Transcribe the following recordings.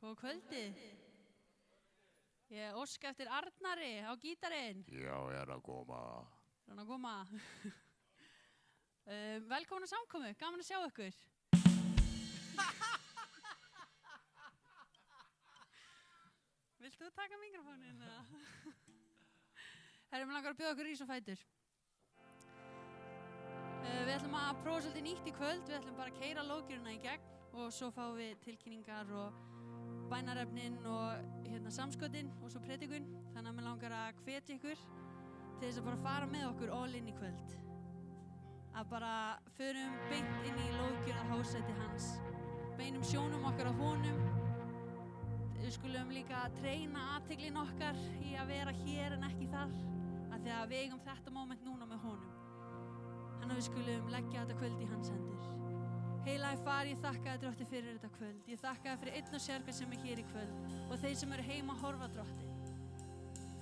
Góð kvöldið. Ég óska eftir Arnari á gítarinn. Já, ég er að koma. Er hann að koma? Velkomin að samkomu, gaman að sjá ykkur. Vilt þú taka mikrofónin? Herrum, langar að bjóða okkur rís og fætur. Við ætlum að prófa svolítið nýtt í kvöld. Við ætlum bara að keyra lóðgjöruna í gegn og svo fáum við tilkynningar og bænarefnin og samskotin og svo predikun. Þannig að mér langar að hvetja ykkur til þess að bara fara með okkur all in í kvöld. Að bara förum beint inn í lóðgjörðahásæti hans. Beinum sjónum okkar á honum. Við skulum líka treyna athyglin okkar í að vera hér en ekki þar. Af því að við eigum þetta moment núna með honum. Þannig að við skulum leggja þetta kvöld í hans hendur. Heilagi Far, ég þakka þér Drottinn fyrir þetta kvöld. Ég þakka þér fyrir einn og sérhver sem er hér í kvöld og þeir sem eru heima að horfa Drottinn.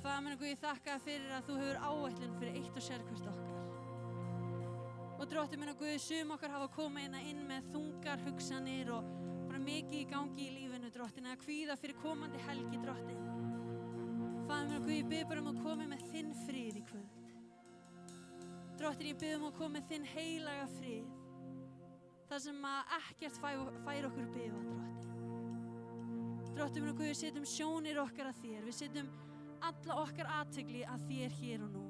Faðir minn og Guð, ég þakka þér fyrir að þú hefur áætlun fyrir eitt og sérhvert okkar. Og Drottinn minn og Guð, sum okkar hafa komið inn með þungar hugsanir og bara mikið í gangi í lífinu, Drottinn, eða kvíða fyrir komandi helgi, Drottinn. Faðir minn og Guð, ég bið bara að koma með þinn frið í kvöld. Drottinn, ég bið að koma með þinn heilaga frið. Það sem að ekkert fær okkur bifa, Drottinn. Drottinn minn og Guð, við setjum sjónir okkar að þér. Við setjum alla okkar athygli að þér hér og nú.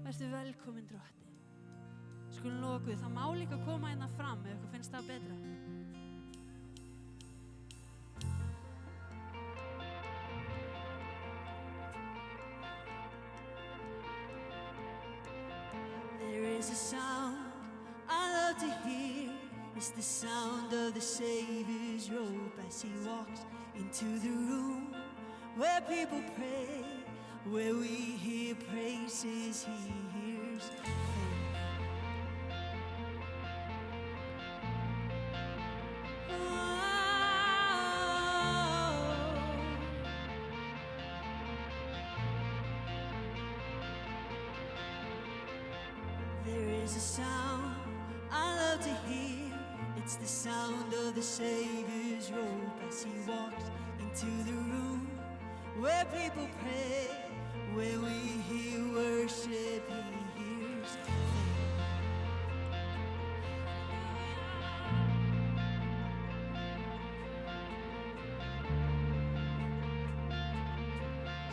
Vertu velkomin, Drottinn. Skulum lofa Guð, það má líka koma hérna fram ef ykkur finnst það betra. There is a sound I love to hear. It's the sound of the Savior's robe as he walks into the room where people pray, where we hear praises, he hears faith. There is a sound I love to hear. It's the sound of the Savior's robe as he walks into the room where people pray, where we hear worship, he hears faith.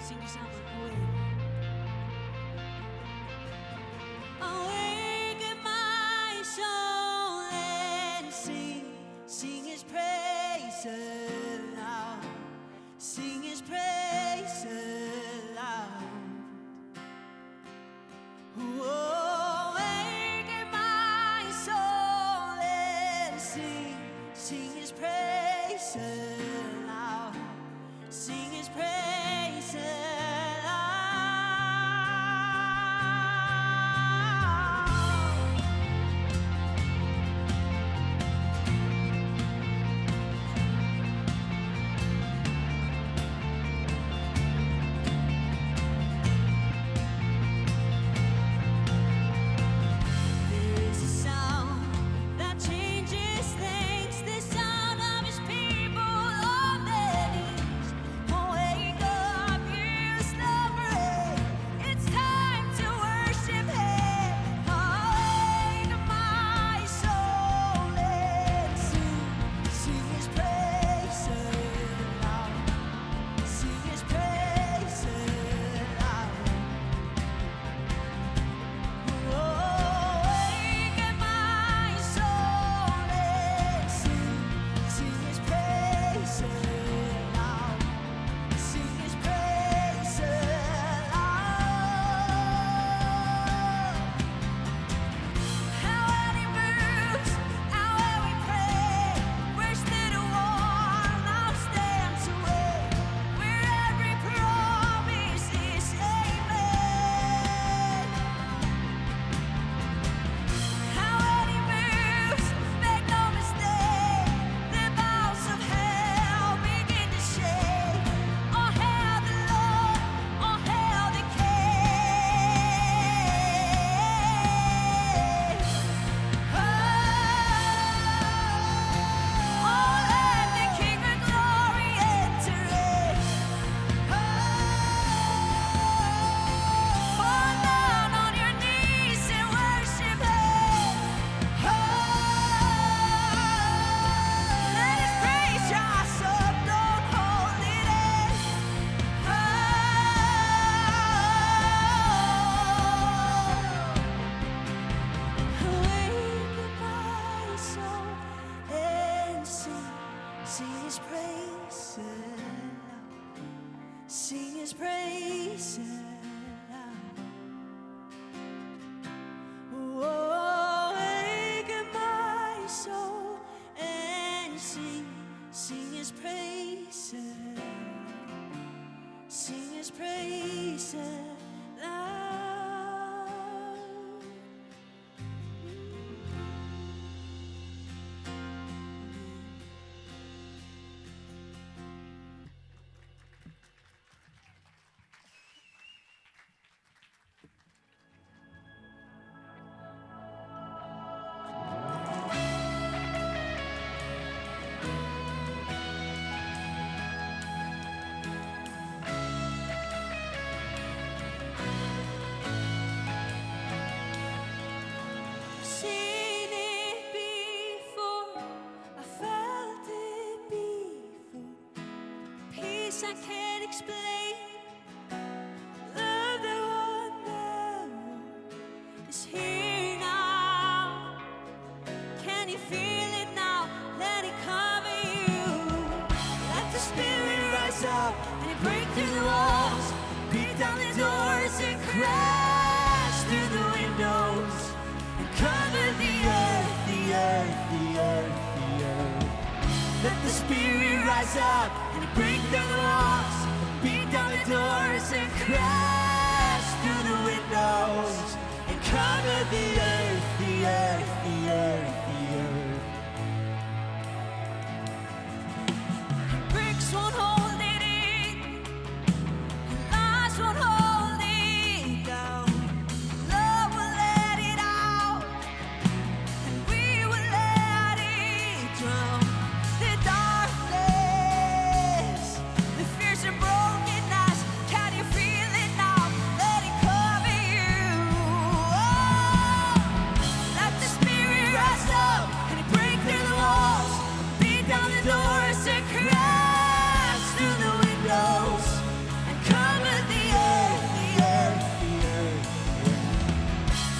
Syngdu saman, Awaken my soul and sing his praise aloud, sing his praise aloud. Oh, awaken my soul and sing his praise aloud, sing his praise aloud. is here now. Can you feel it now? Let it cover you. Let the Spirit rise up and break through the walls, beat down the doors and crash through the windows and cover the earth, the earth, the earth, the earth. Let the Spirit rise up and break through the walls, beat down the doors and crash through the windows and cover the earth, the earth, the earth, the earth. Bricks won't hold it in, lies won't hold it down. Love will let it out, and we will let it drown. The darkness, the fears and brokenness, can you feel it now? Let it cover you. Oh, let the Spirit rise up and break through the walls, beat down the doors and crash through the windows and cover the earth, the earth, the earth, the earth.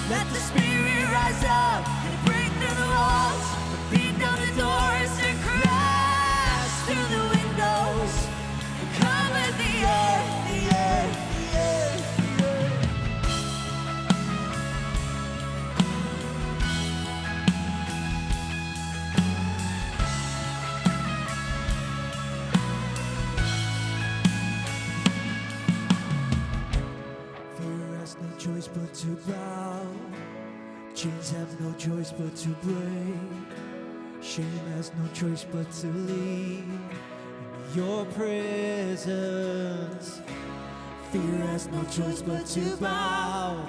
Let the Spirit rise up and break through the walls, beat down the doors and crash through the windows and cover the earth, the earth, the earth, the earth. Fear has no choice but to bow. Chains have no choice but to break. Shame has no choice but to leave in your presence. Fear has no choice but to bow.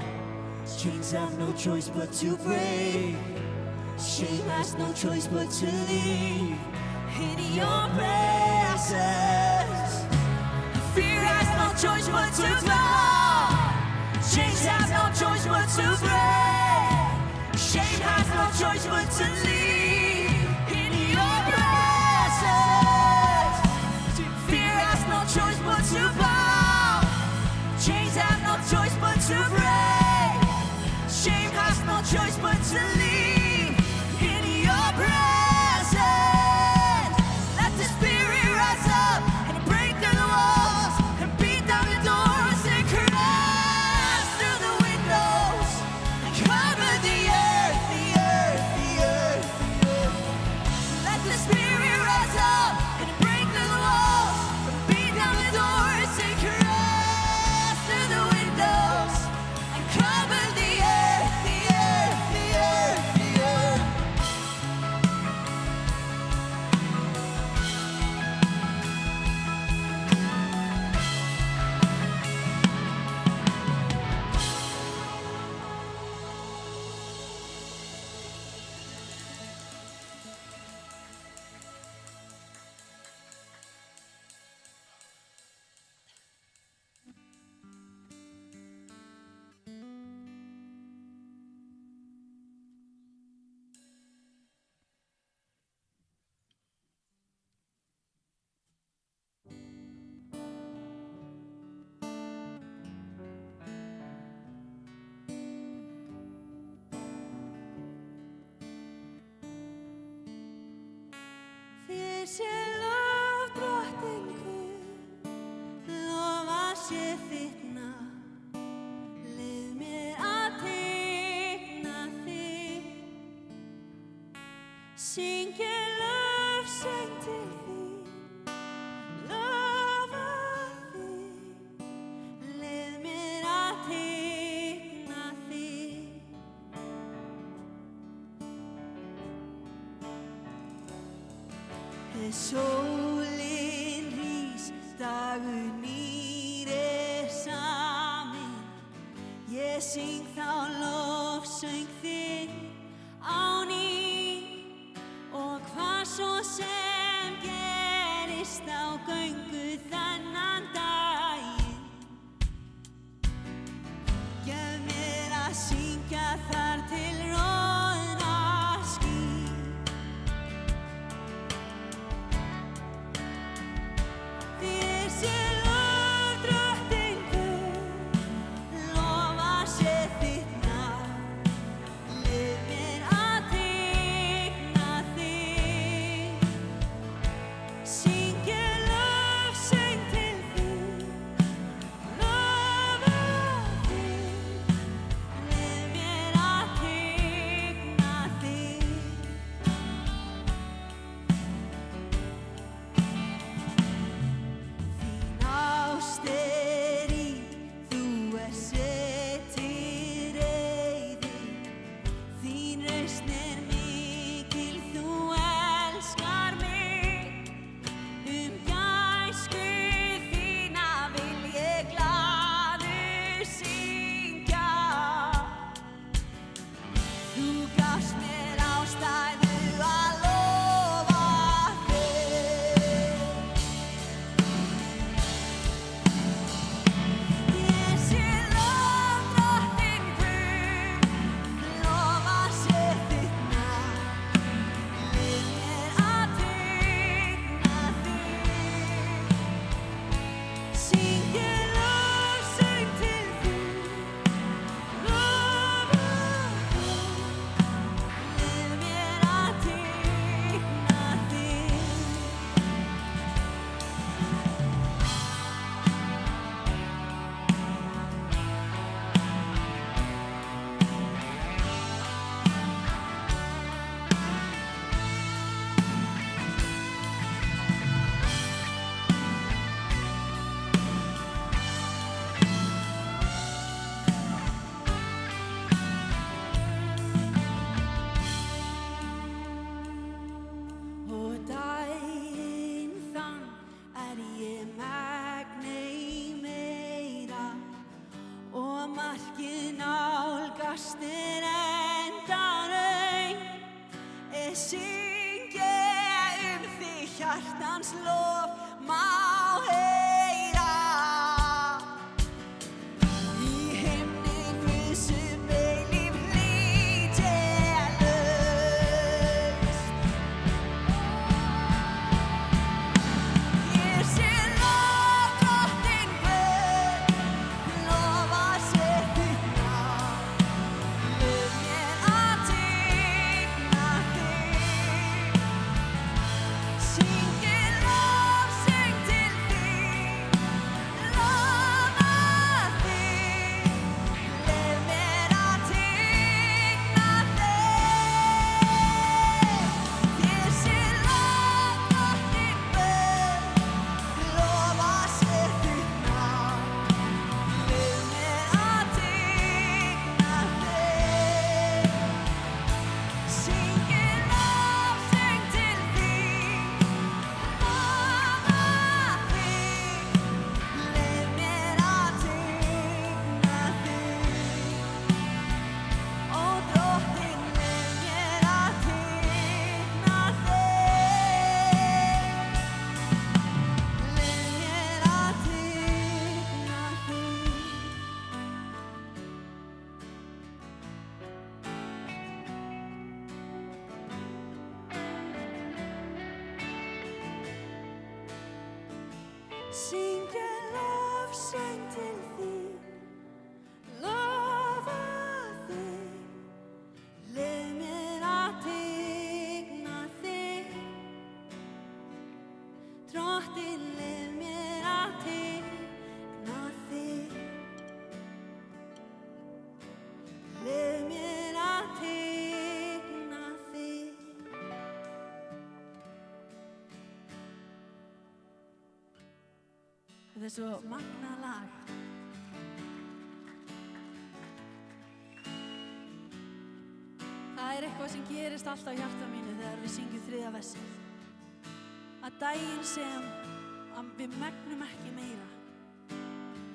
Chains have no choice but to break. Shame has no choice but to leave in your presence. Fear has no choice but to bow. Chains have no choice but to break. Shame has no choice but to leave in your presence. Fear has no choice but to bow. Chains have no choice but to break. Shame has no choice but to leave in your presence. Let the Spirit rise up and break through the walls and beat down the doors and crash through the windows and cover the earth, the earth, the earth, the earth. Let the Spirit rise up and break through the walls and beat down the doors and crash through the windows and cover the earth, the earth, the earth, the earth. Þér sé lof drottningu, lofa sé þitt nafn. Leyf mér að teikna þig, syngja lofsöng til þín, lofa þig. Leyf mér að teikna þig. Sólin rís, dagur nýr saminn. Ég syng þá lofsöng þinn á ný. Og hvað svo sem gerist á göngu þennan daginn, gef mér að syngja þar til roðnar ský. Þér sé lof drottningu, lofa sé þitt nafn. hans lof má heyra. Í himni Guðsum eilíf lítilust. Ég sé lof Drottinn Guð, lofa sé þitt nafn. Leyf mér að tigna þig. Syngi lofsöng til þín, lofa þig. Leyf mér að tigna þig. Ég sé lof Drottinn Guð, lofa sé þitt nafn. Leyf mér að tigna þig. Syngi lofsöng til þín, lofa þig. Leyf mér að tigna þig. Ó Drottinn, leyf mér að tigna þig. Leyf mér að tigna þig. Syngja lofsöng til þín, lofa þig. Leyf mér að tigna þig. Drottinn, leyf mér að tigna þig. Leyf mér að tigna þig. Þetta svo magnað lag. Það eitthvað sem gerist alltaf í hjarta mínu þegar við syngjum þriðja versið. Að daginn sem að við megnum ekki meira,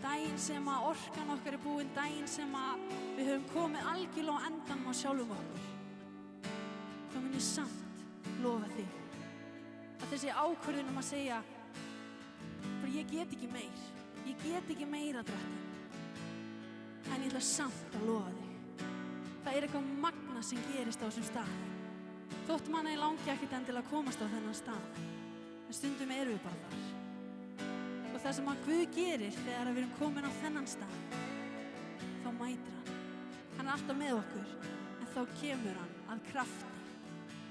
daginn sem að orkan okkar búin, daginn sem að við höfum komið algjörlega á endanum á sjálfum okkur, þá mun ég samt lofa þig. Að þessi ákvörðun að segja, bara ég get ekki meir, ég get ekki meira Drottinn, en ég ætla samt að lofa þig. Það eitthvað magna sem gerist á þessum stað. Þótt manni langi ekkert endilega að komast á þennan stað, en stundum erum við bara þar. Og það sem að Guð gerir þegar við erum komin á þennan stað, þá mætir hann. Hann alltaf með okkur, en þá kemur hann að krafti.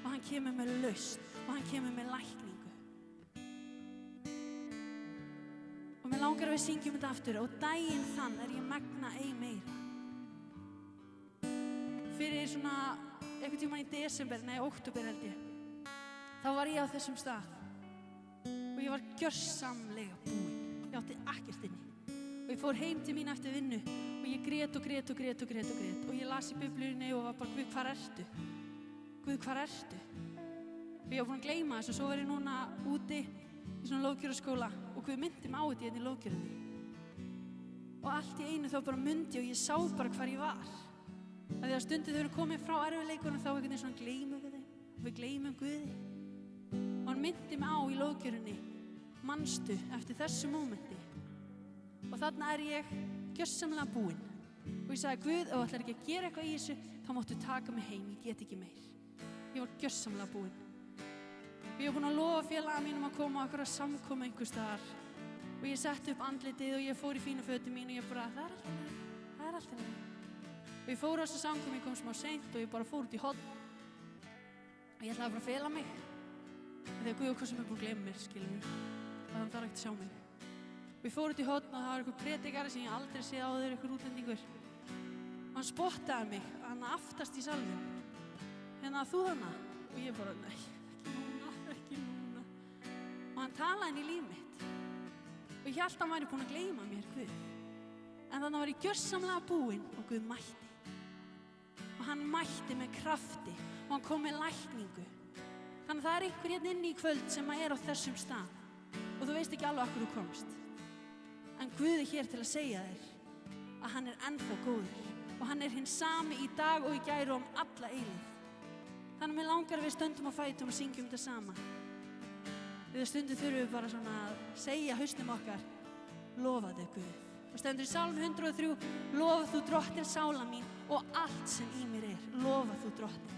Og hann kemur með lausn, og hann kemur með lækningu. Og mér langar að við syngjum þetta aftur, og daginn þann ég megna ei meira. Fyrir svona einhvern tímann í október held ég, þá var ég á þessum stað og ég var gjörsamlega búin. Ég átti ekkert inni og ég fór heim til mín eftir vinnu og ég grét og ég las í Biblíunni og var bara, Guð, hvar ertu? Guð, hvar ertu? Og ég var búin að gleyma þessu og svo var ég núna úti í svona lóðgjörðaskóla og Guð myndi mig á þetta í lóðgjörðinni. Og allt í einu þá bara mundi og ég sá bara hvar ég var. Að því að stundum þegar við erum komin frá erfiðleikunum þá einhvern veginn svona gleymum við þeim og við gleymum Guði. Og hann myndi mig á í lóðgjörðinni, manstu eftir þessu mómenti. Og þarna ég gjörsamlega búin. Og ég sagði, Guð, ef þú ætlar ekki að gera eitthvað í þessu, þá máttu taka mig heim, ég get ekki meir. Ég var gjörsamlega búin. Og ég var búin að lofa félaga mínum að koma á einhverja samkomu einhvers staðar. Og ég setti upp andlitið og ég fór í fínu fötin mín og ég bara, það er allt í lagi. Og ég fór á þessu samkomu, ég kom smá seint og ég bara fór út í horn. Og ég ætlaði bara að fela mig. Þegar Guð okkur sem búin að gleyma mér, skilur mér. Og það þarf ekki að sjá mig. Og ég fór út í horn og það var einhver predikari sem ég aldrei séð áður, einhver útlendingur. Og hann spottaði mig, hann aftast í salnum. Hérna, þú þarna? Og ég bara, nei, ekki núna. Og hann talaði inn í líf mitt. Og ég hélt að hann væri búin að gleyma mér, Guð. En þannig var ég gjörsamlega búin og Guð mætti. Og hann mætti með krafti og hann kom með lækningu. Þannig að það einhver hérna inni í kvöld sem á þessum stað. Og þú veist ekki alveg af hverju þú komst. En Guð hér til að segja þér að hann ennþá góður. Og hann hinn sami í dag og í gær og alla eilífð. Þannig að mig langar við stöndum á fætur og syngjum þetta sama. Við stundum þurfum við bara svona að segja hausnum okkar, lofaðu Guð. Það stendur í Sálm 103, lofa þú drottin sála mín og allt sem í mér lofa þú drottin.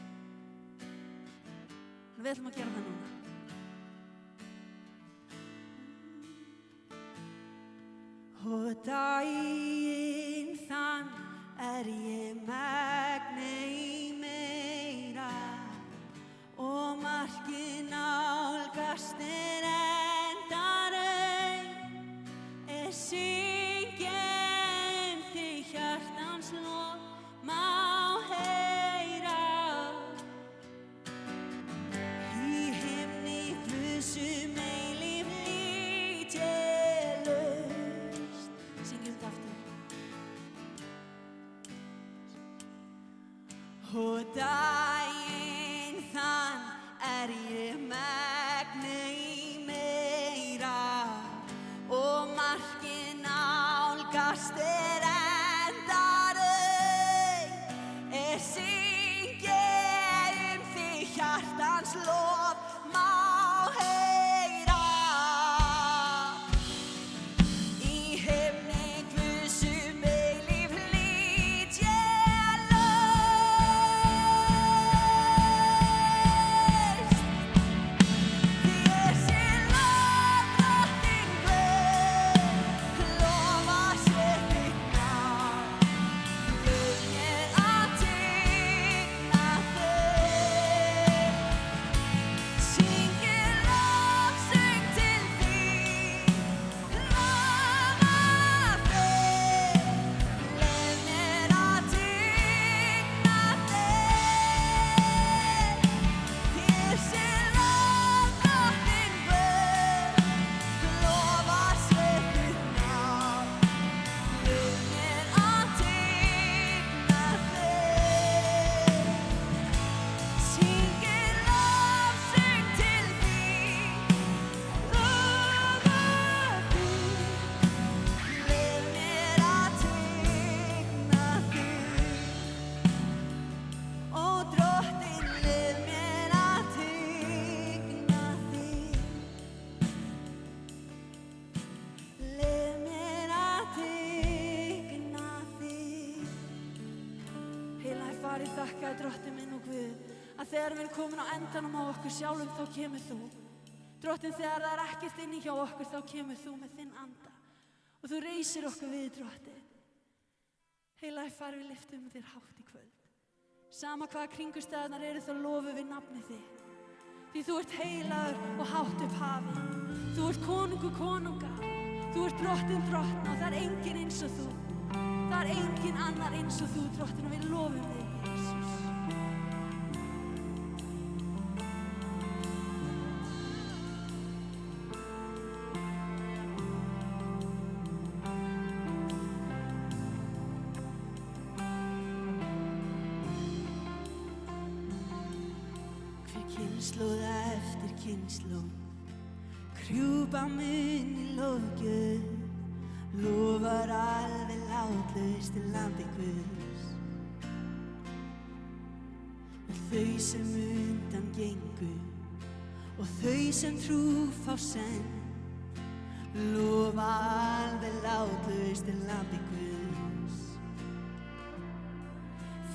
Við ætlum að gera það núna. Og daginn þann ég megnei meira og markið nálgast endar syngja þig hjartans lof má heyra í himni Guðsum eilíf lít ég laust. Syngjum þetta aftur. Og daginn þann ég megnei meira og markið nálgast endar syngja þig hjartans lof má heyra í himni Guðsum eilíf lít ég laust. Því sé lof drottinn Guð, lofa sé þitt nafn, leyf mér að tigna þig. Syngi lofsöng til þín, lofa þig, leyf mér að tigna þig. Þér sé lof drottinn Guð, lofa sé þitt nafn, leyf mér að tigna þig. Syngi lofsöng til þín, lofa þig, leyf mér að tigna þig. Ó drottinn, leyf mér að tigna þig. Leyf mér að tigna þig. Heilagi Faðir, ég þakka þér drottinn minn og Guð að þegar við erum komin á endanum á okkur sjálfum þá kemur þú. Drottinn, þegar það ekkert inni hjá okkur þá kemur þú með þinn anda og þú reisir okkur við, drottinn. Heilagi Faðir, við lyftum þér hátt í kvöld. Sama hvaða kringumstæðurnar eru þá lofum við nafnið þitt. Því þú ert heilagur og hátt upp hafið. Þú ert konungur konunga. Þú ert drottinn drottna og það er enginn eins og þú. Það er enginn annar eins og þú, drottinn, og við lofum þig, Jesús. Hver kynslóð eftir kynslóð krjúpa mun í lofgjöf, lofar alveg látlaust til landi Guðs. Þau sem undan gengu og þau sem trú fá senn, lofa alveg látlaust til landi Guðs.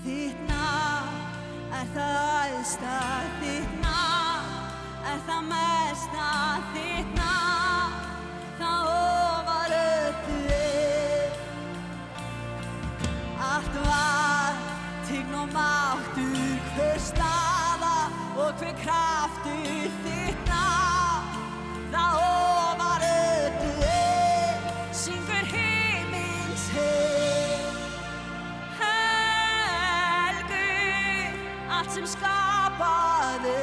Þitt nafn það æðsta, þitt nafn það mesta, þitt nafn það ofar öllu. Allt var tign og máttur, hver staða og hver kraftur, þitt nafn það ofar öllu. Syngur himins heim, helgur allt sem skapaði.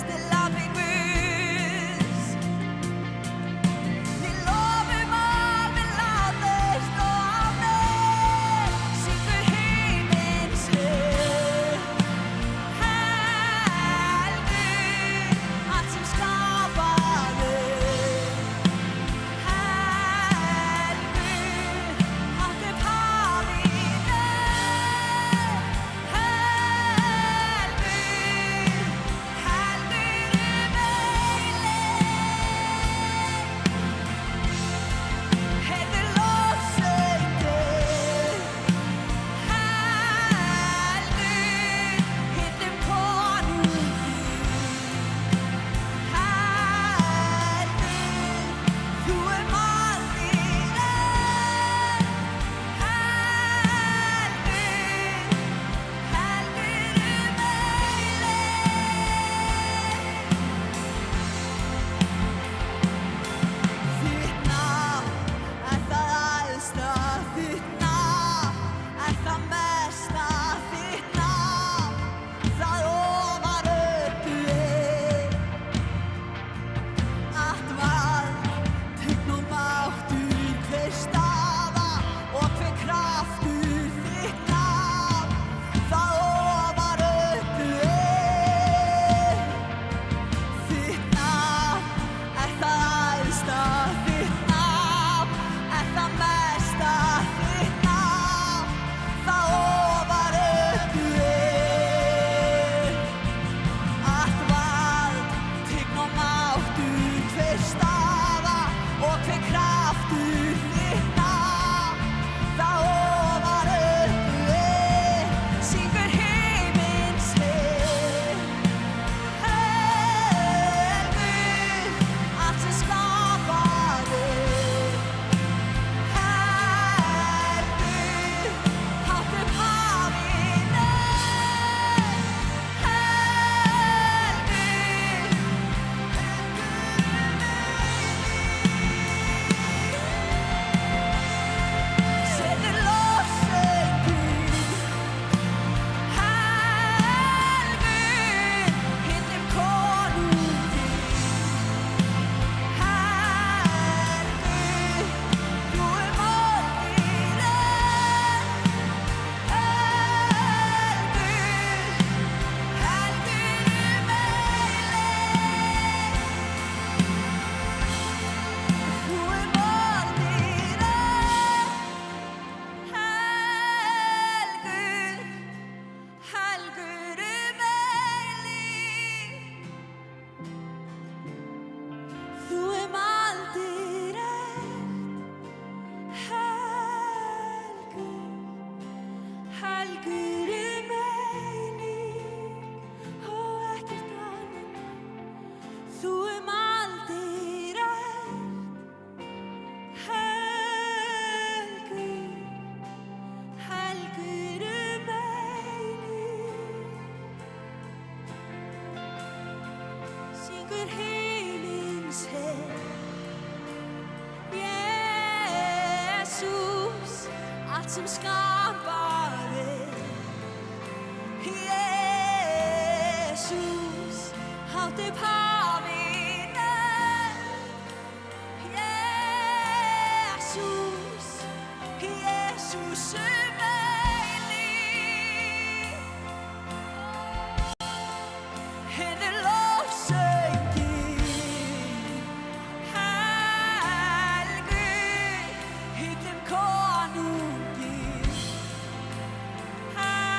til lambi Guðs. Við lofum að við látist og amen, syngur himins her. Helgur, allt sem skapaði. Sem skapaði. Jesus, hátt upp hafinu. Jesus, Jesus eilíf. Heyrðu lofsönginn, helgur, hillum konungi. Helgur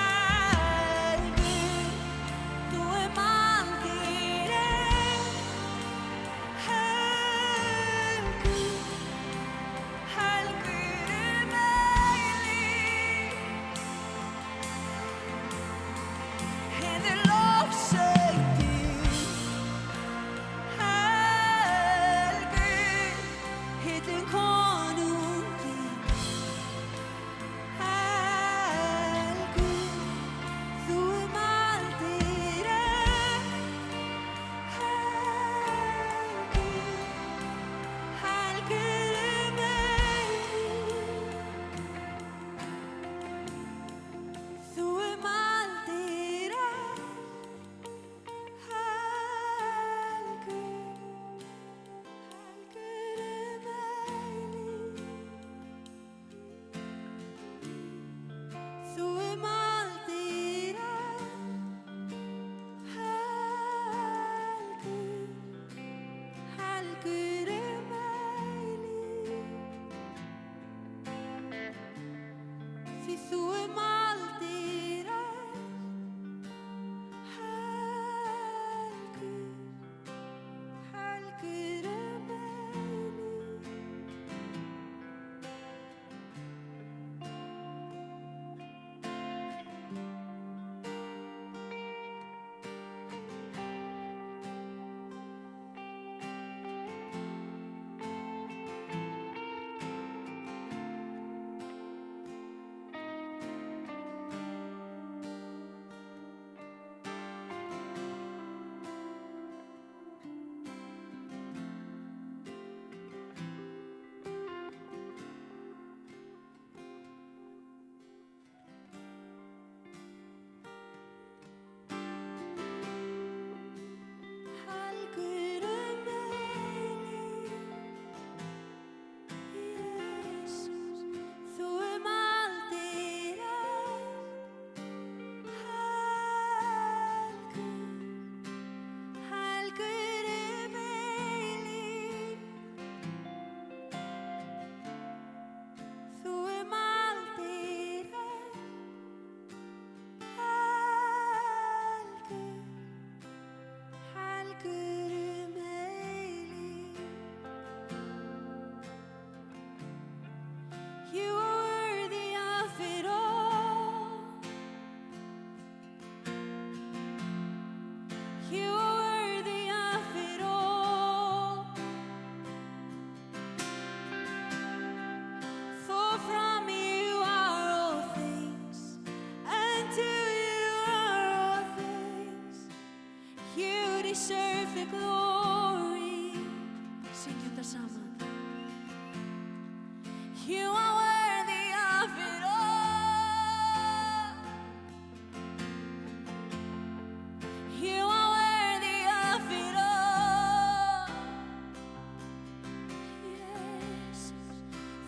You deserve the glory. Syngjum þetta saman. You are worthy of it all. You are worthy of it all. Yes,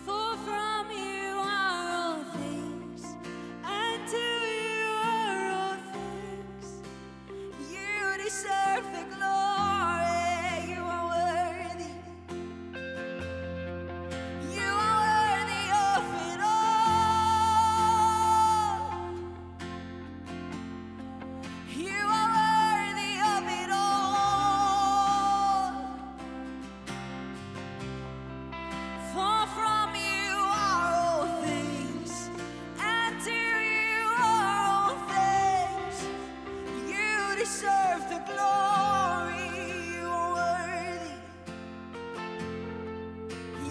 for from you are all things, and to you are all things. You deserve the glory. You are worthy. You are worthy of it all. You are worthy of it all. For from you are all things, and to you are all things. You deserve the glory. You are worthy.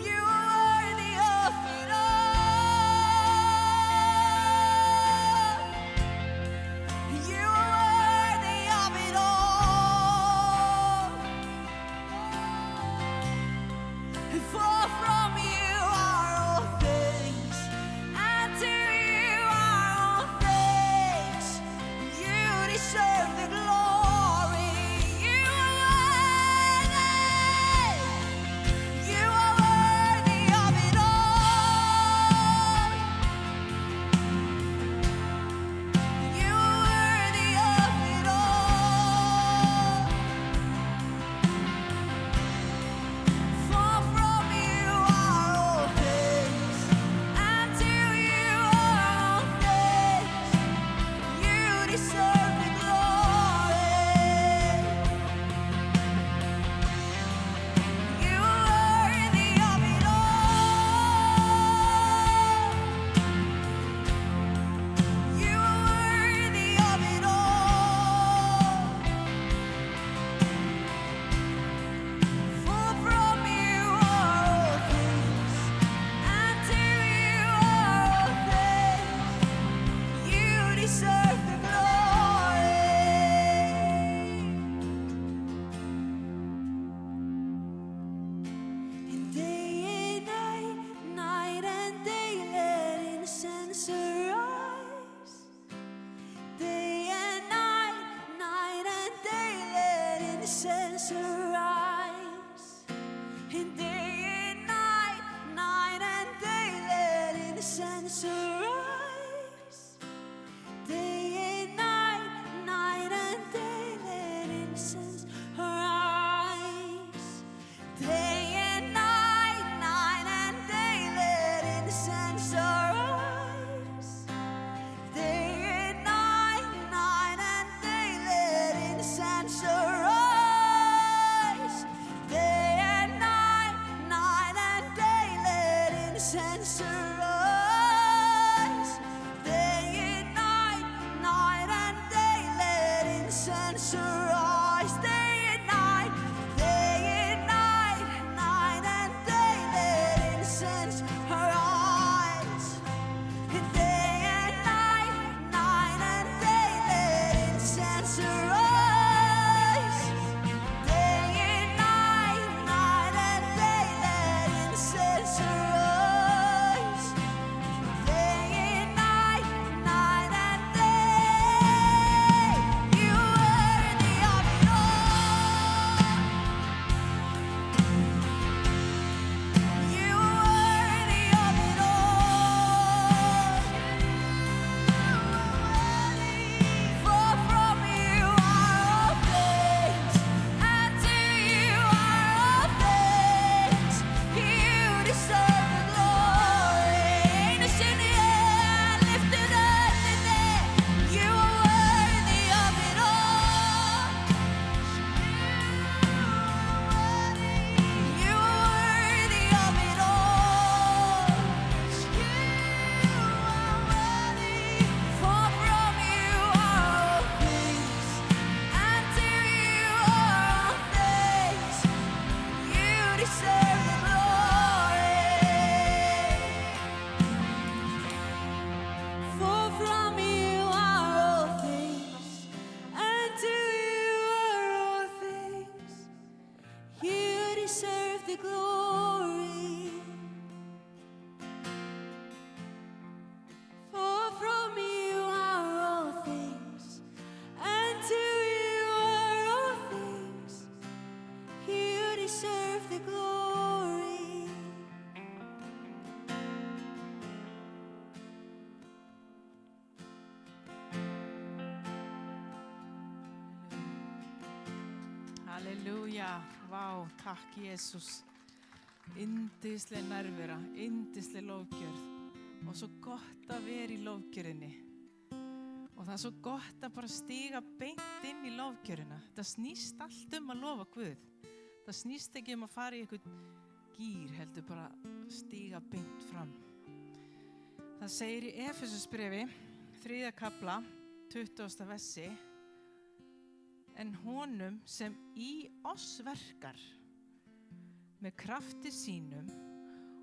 You are worthy of it all. You are worthy of it all. For from you are all things, and to you are all things. You deserve the glory. You are worthy. You are worthy of it all. You are worthy of it all. For from you are all things, and to you are all things. You deserve the glory. You are worthy of it all. You are worthy of it all. For from you are all things, and to you are all things. You deserve the glory. And day and night, night and day, let incense arise. Day and night, night and day, let incense arise. And day and night, night and day, let incense arise. Day and night, night and day, let incense arise. Day and night, night and day, let incense arise. Day and night, night and day, let incense arise. Day and night, night and day, let incense arise. Day and night, night and day, let incense arise. Day and night, night and day, let incense arise. Day and night, night and day, let incense arise. Day and night, night and day, let incense arise. Day and night, night and day. You are worthy of the glory. For from you are all things, and to you are all things. You deserve the glory. Halleluja, vá, takk Jesus. Yndisleg nærvera, yndisleg lofgjörð og svo gott að vera í lofgjörðinni. Og það svo gott að bara stíga beint inn í lofgjörðina. Það snýst allt að lofa Guð. Það snýst ekki að fara í einhvern gír, heldur bara stíga beint fram. Það segir í Efesusbrefi, 3. kafla, 20. versi: En honum sem í oss verkar með krafti sínum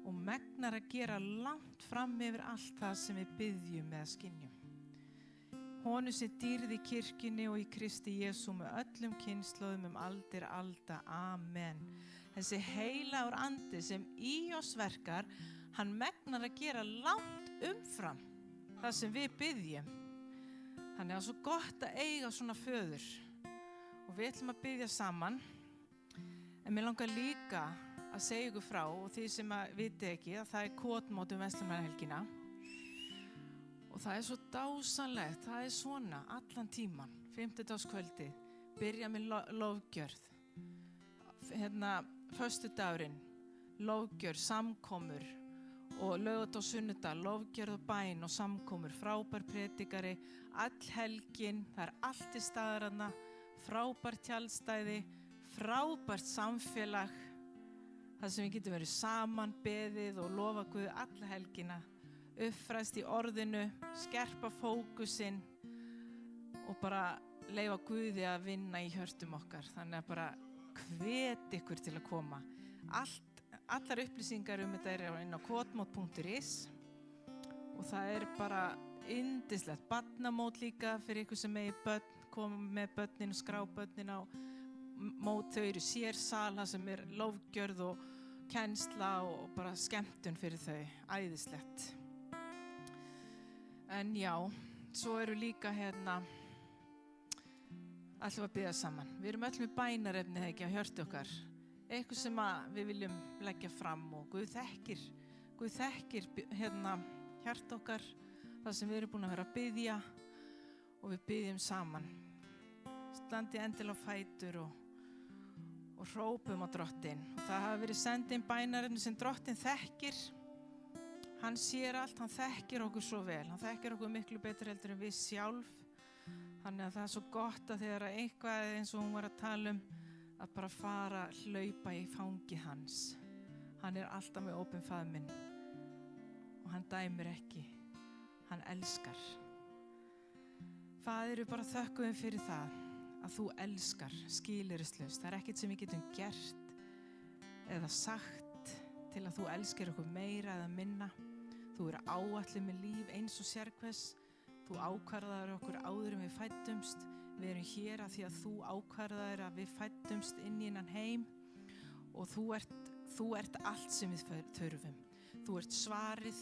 og megnar að gera langt fram yfir allt það sem við biðjum eða skynjum. Honum sem dýrði í kirkjunni og í Kristi Jesú með öllum kynslóðum aldir alda. Amen. Þessi heilagur andi sem í oss verkar, hann megnar að gera langt umfram það sem við biðjum. Þannig að svo gott að eiga svona föður. Og við ætlum að biðja saman, en mér langar líka að segja ykkur frá, og því sem að viti ekki, að það kotmót verslunarhelgina. Og það svo dásanlegt, það svona allan tíman, 50-dagskvöldi, byrja með lofgjörð. Föstudagurinn, lofgjörð, samkomur, og laugardag og sunnudag, lofgjörð og bæn og samkomur, frábær predikari, all helgin, það allt í staðar þarna. Frábært tjaldstæði, frábært samfélag, þar sem við getum verið saman, beðið og lofa Guð alla helgina, uppfræðst í orðinu, skerpa fókusinn og bara leyfa Guði að vinna í hjörtum okkar. Þannig að bara hvet ykkur til að koma. Allar upplýsingar þetta inn á kotmót.is og það bara yndislegt. Barnamót líka fyrir ykkur sem eigi börn. Koma með börnin og skrá börnin á mót. Þau eru sérsal sem lofgjörð og kennsla og bara skemmtun fyrir þau, æðislegt. En já, svo eru líka ætlum að biðja saman. Við erum öll með bænarefni þegar ekki að hjörtu okkar. Eitthvað sem við viljum leggja fram og Guð þekkir hjart okkar, það sem við erum búin að vera að biðja og við biðjum saman. Standi endilega á fætur og hrópum á Drottinn. Það hafa verið sendin bænarefni sem Drottinn þekkir. Hann sér allt, hann þekkir okkur svo vel. Hann þekkir okkur miklu betur heldur en við sjálf. Þannig að það svo gott að þegar eitthvað eins og hún var að tala að bara fara hlaupa í fangi hans. Hann alltaf með opinn faðminn og hann dæmir ekki. Hann elskar. Faðir, við bara þökkum fyrir það að þú elskar skilyrðislaust. Það ekkert sem við getum gert eða sagt til að þú elskir okkur meira eða minna. Þú áætluð með líf eins og sérhvers. Þú ákvarðaðir okkur áður en við fæddumst. Við erum hér af því að þú ákvarðaðir að við fæddumst inn í innan heim og þú ert allt sem við þurfum. Þú ert svarið,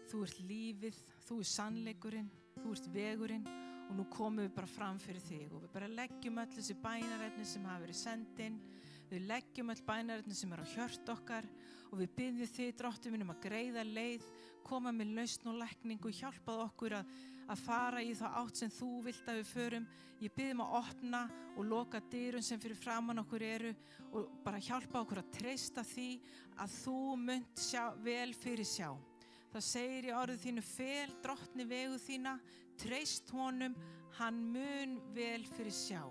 þú ert lífið, þú sannleikurinn, þú ert vegurinn. Og nú komum við bara fram fyrir þig og við bara leggjum öll þessi bænarefni sem hafa verið sendin. Við leggjum öll bænarefni sem á hjört okkar og við biðjum þig, Drottinn minn, að greiða leið, koma með lausn og lækningu, hjálpað okkur að fara í þá átt sem þú vilt að við förum. Ég biðjum að opna og loka dyrum sem fyrir framan okkur eru og bara hjálpa okkur að treysta því að þú munt vel fyrir sjá. Það segir í orðið þínu, fel Drottni vegu þína, treyst honum, hann mun vel fyrir sjá.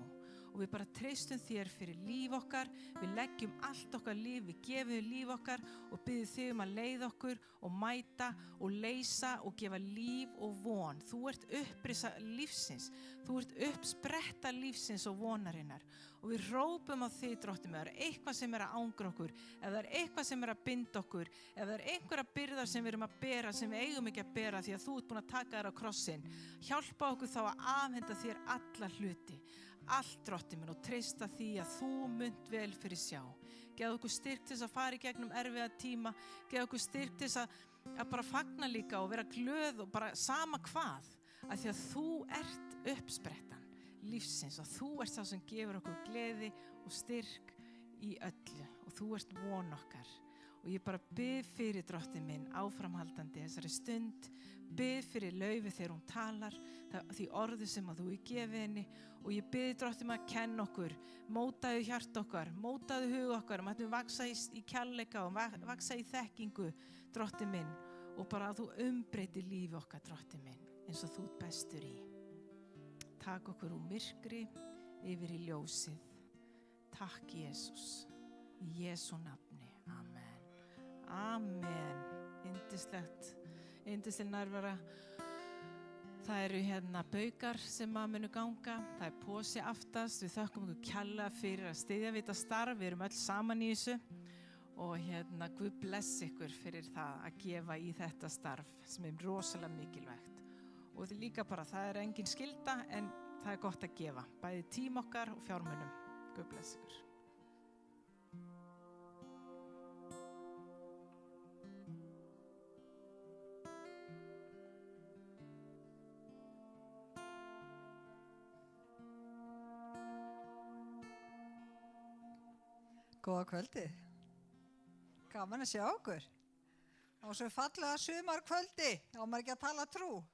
Og við bara treystum þér fyrir líf okkar, við leggjum allt okkar líf, við gefum líf okkar og biðjum þig að leiða okkur og mæta og leysa og gefa líf og von. Þú ert upprisa lífsins, þú ert uppspretta lífsins og vonarinnar. Og við hrópum á þig, Drottinn, ef það eitthvað sem að angra okkur, ef það eitthvað sem að binda okkur, ef það einhverja byrðar sem við erum að bera, sem við eigum ekki að bera því að þú ert búin að taka þér á krossinn. Hjálpa okkur þá að afhenda þér alla hluti. allt drottinn minn og treysta því að þú munt vel fyrir sjá. Geð okkur styrk til þess að fara í gegnum erfiða tíma, geð okkur styrk til þess að bara fagna líka og vera glöð og bara sama hvað, af því að þú ert uppsprettan lífsins og þú ert sá sem gefur okkur gleði og styrk í öllu og þú ert von okkar. Og ég bara bið fyrir drottinn minn áframhaldandi þessari stund, bið fyrir Laufi þegar hún talar, því orðu sem að þú gefið henni og ég bið drottinn að kenna okkur, mótaðu hjart okkar, mótaðu hug okkar, að við vaksa í kærleika og vaksa í þekkingu, drottinn minn, og bara að þú umbreytir lífi okkar, drottinn minn, eins og þú ert bestur í. Takk okkur úr myrkri yfir í ljósið. Takk Jesús, í Jesú nafni, amen. Amen, yndisleg nærvera. Það eru hérna baukar sem að munu ganga, það er posi aftast, við þökkum ykkur kærlega fyrir að styðja við þetta starf, við erum öll saman í þessu og hérna Guð bless ykkur fyrir það að gefa í þetta starf sem er rosalega mikilvægt og þetta er líka bara, það er engin skylda en það er gott að gefa, bæði tím okkar og fjármunum. Guð bless ykkur. Góða kvöldið. Gaman að sjá okkur. Á svo fallega sumarkvöldi, á maður ekki að tala trú.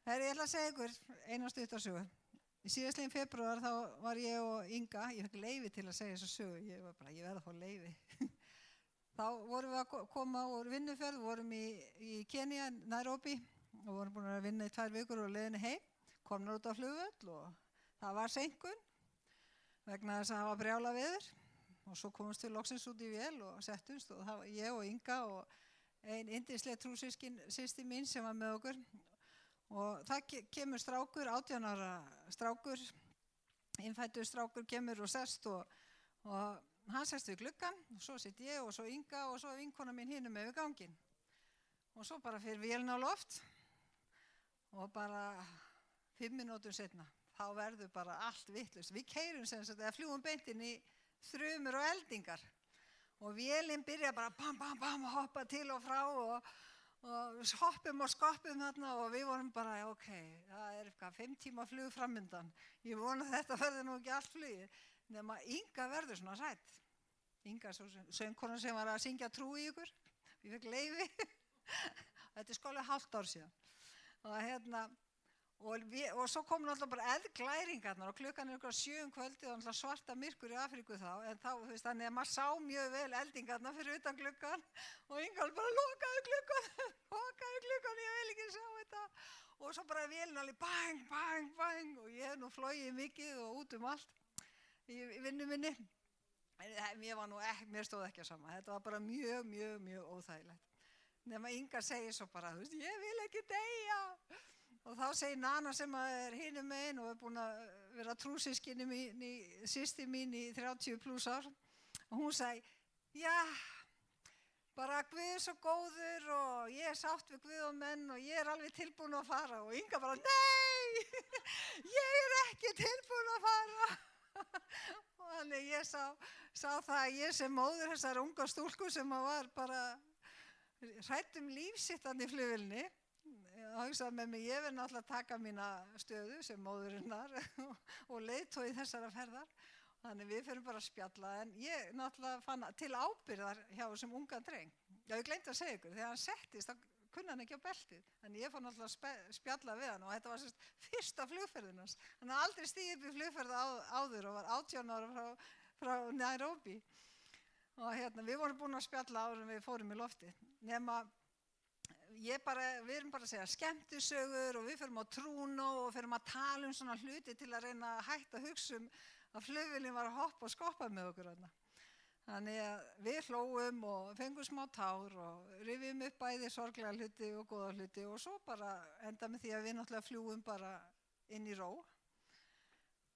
Ég ætla að segja ykkur eina stuttasögu. Í síðastliðin febrúar þá var ég og Inga, ég fekk leyfi til að segja þessa sögu, ég verð að fá leyfi. Þá vorum við að koma úr vinnuferð, vorum í Kenya, Nairobi og vorum búin að vinna í 2 vikur og leiðinni heim, komnar út á flugvöll og það var seinkun vegna þess að það var brjála veður. Og svo komumst við loksins út í vél og settumst og það var ég og Inga og ein yndisleg trúsystir mín sem var með okkur og það kemur strákur, 18 ára strákur, innfæddur strákur kemur og sest og hann sest við gluggann og svo sitt ég og svo Inga og svo vinkona mín hinum með við ganginn og svo bara fyrir vélina á loft og bara 5 mínútur seinna þá verður bara allt vitlaust. Við keyrum sem sagt eða fljúgum beint inn í þrumur og eldingar og vélinn byrja bara bam, bam, bam að hoppa til og frá og hoppum og skoppum þarna og við vorum bara, ok, það er eitthvað 5 tíma flug framundan. Ég vona þetta verður nú ekki allt flugið, nema Inga verður svona hrædd. Inga, söngkonan sem var að syngja trú í ykkur, ég fekk leyfi. Þetta er skóla hálft ár síðan. Og svo kom náttúrulega bara eldglæringarnar og klukkan er ykkur 7 kvöldið og náttúrulega svarta myrkur í Afríku þá, en þá, þú veist, þannig að maður sá mjög vel eldingarnar fyrir utan klukkan og Inga bara lokaðu klukkan, ég vil ekki sjá þetta. Og svo bara vélinn alveg bang, bang, bang og ég hef nú flogið mikið og út allt í vinnu minni. Mér stóð ekki á sama, þetta var bara mjög, mjög, mjög óþægilegt. Nema Inga segir svo bara, þú veist, ég vil ekki deyja. Og þá segir Nana sem er hinum megin og er búin að vera trúsystkini systir mín í 30 pluss ár og hún sagði, já, bara Guð er svo góður og ég er sátt við Guð og menn og ég er alveg tilbúin að fara og Inga bara, nei, ég er ekki tilbúin að fara. Og þannig ég sá það að ég sem móðir þessar unga stúlku sem var bara hrædd líf sitt í flugvélni og hugsaði með mig, ég verð náttúrulega að taka mína stöðu sem móðurinnar og leiðtogi þessara ferðar. Þannig við fyrir bara að spjalla, en ég náttúrulega fann til ábyrgðar hjá þessum unga dreng. Já, ég gleymdi að segja ykkur, þegar hann settist, þá kunni hann ekki á beltið. Þannig ég fór náttúrulega að spjalla við hann og þetta var fyrsta flugferðin hans. Hann hafði aldrei stigið upp í flugferð áður og var 18 ára frá Nairobi. Og við vorum búin að spjalla áður en við fórum í loftið. Nema við erum bara að segja skemmtisögur og við förum á trúnó og förum að tala svona hluti til að reyna að hætta að hugsa að flugvélin var að hoppa og skoppa með okkur þarna. Þannig að við hlóum og fengum smá tár og rifjum upp bæði sorglega hluti og góða hluti og svo bara enda með því að við náttúrulega fljúum bara inn í ró.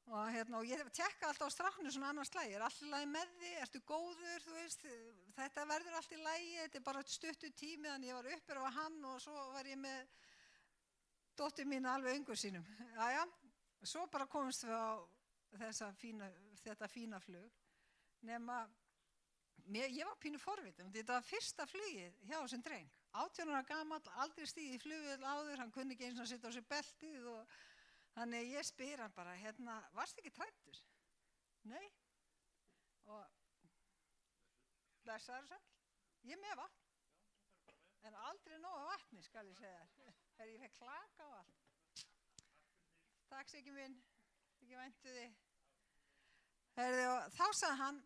Og ég tekka alltaf á stráknu svona annars lagi, er allt í lagi með því, ertu góður, þú veist, þetta verður allt í lagi, þetta er bara stuttur tími, þannig ég var uppur af hann og svo var ég með dóttur mín alveg ungur sínum. Svo bara komumst við á þetta fína flug, nema ég var pínu forvitin, þetta var fyrsta flugið hjá þessum dreng, 18 ára gamall, aldrei stigið í flugvél áður, hann kunni ekki eins og setja á sig beltið og þannig ég spyr hann bara, varstu ekki hræddur? Nei. Og blessaður sæll, ég með vatn, en aldrei nóg af vatni, skal ég segja þér. Þegar ég fekk klaka og allt. Takk Siggi minn, ekki væntu þig. Og þá sagði hann,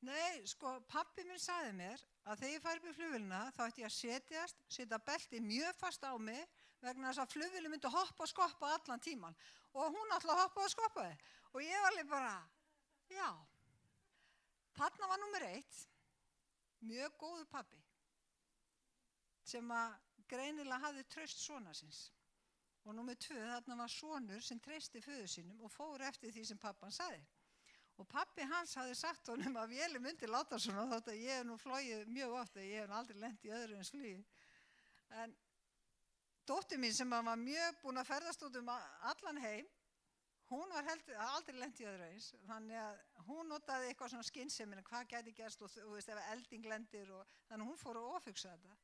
nei, sko, pabbi minn sagði mér að þegar ég færi upp í flugvélina þá ætti ég að setja beltið mjög fast á mig vegna þess að flugvélin myndi hoppa og skoppa allan tíman. Og hún alltaf hoppaði og skoppaði. Og ég var alveg bara, já, þarna var númer 1, mjög góður pabbi, sem að greinilega hafði traust sonar síns. Og númer 2, þarna var sonur sem treysti föður sínum og fór eftir því sem pappan sagði. Og pabbi hans hafði sagt honum að vélin myndi láta svona, þótt að ég hef nú flogið mjög oft, ég hef aldrei lent í öðru eins flugi. En dóttir mín sem var mjög búin að ferðast út allan heim, hún var aldrei lent í öðru eins, þannig að hún notaði eitthvað svona skynsemina, hvað gæti gerst og þú veist ef elding lendir og þannig að hún fór að ofhugsa þetta.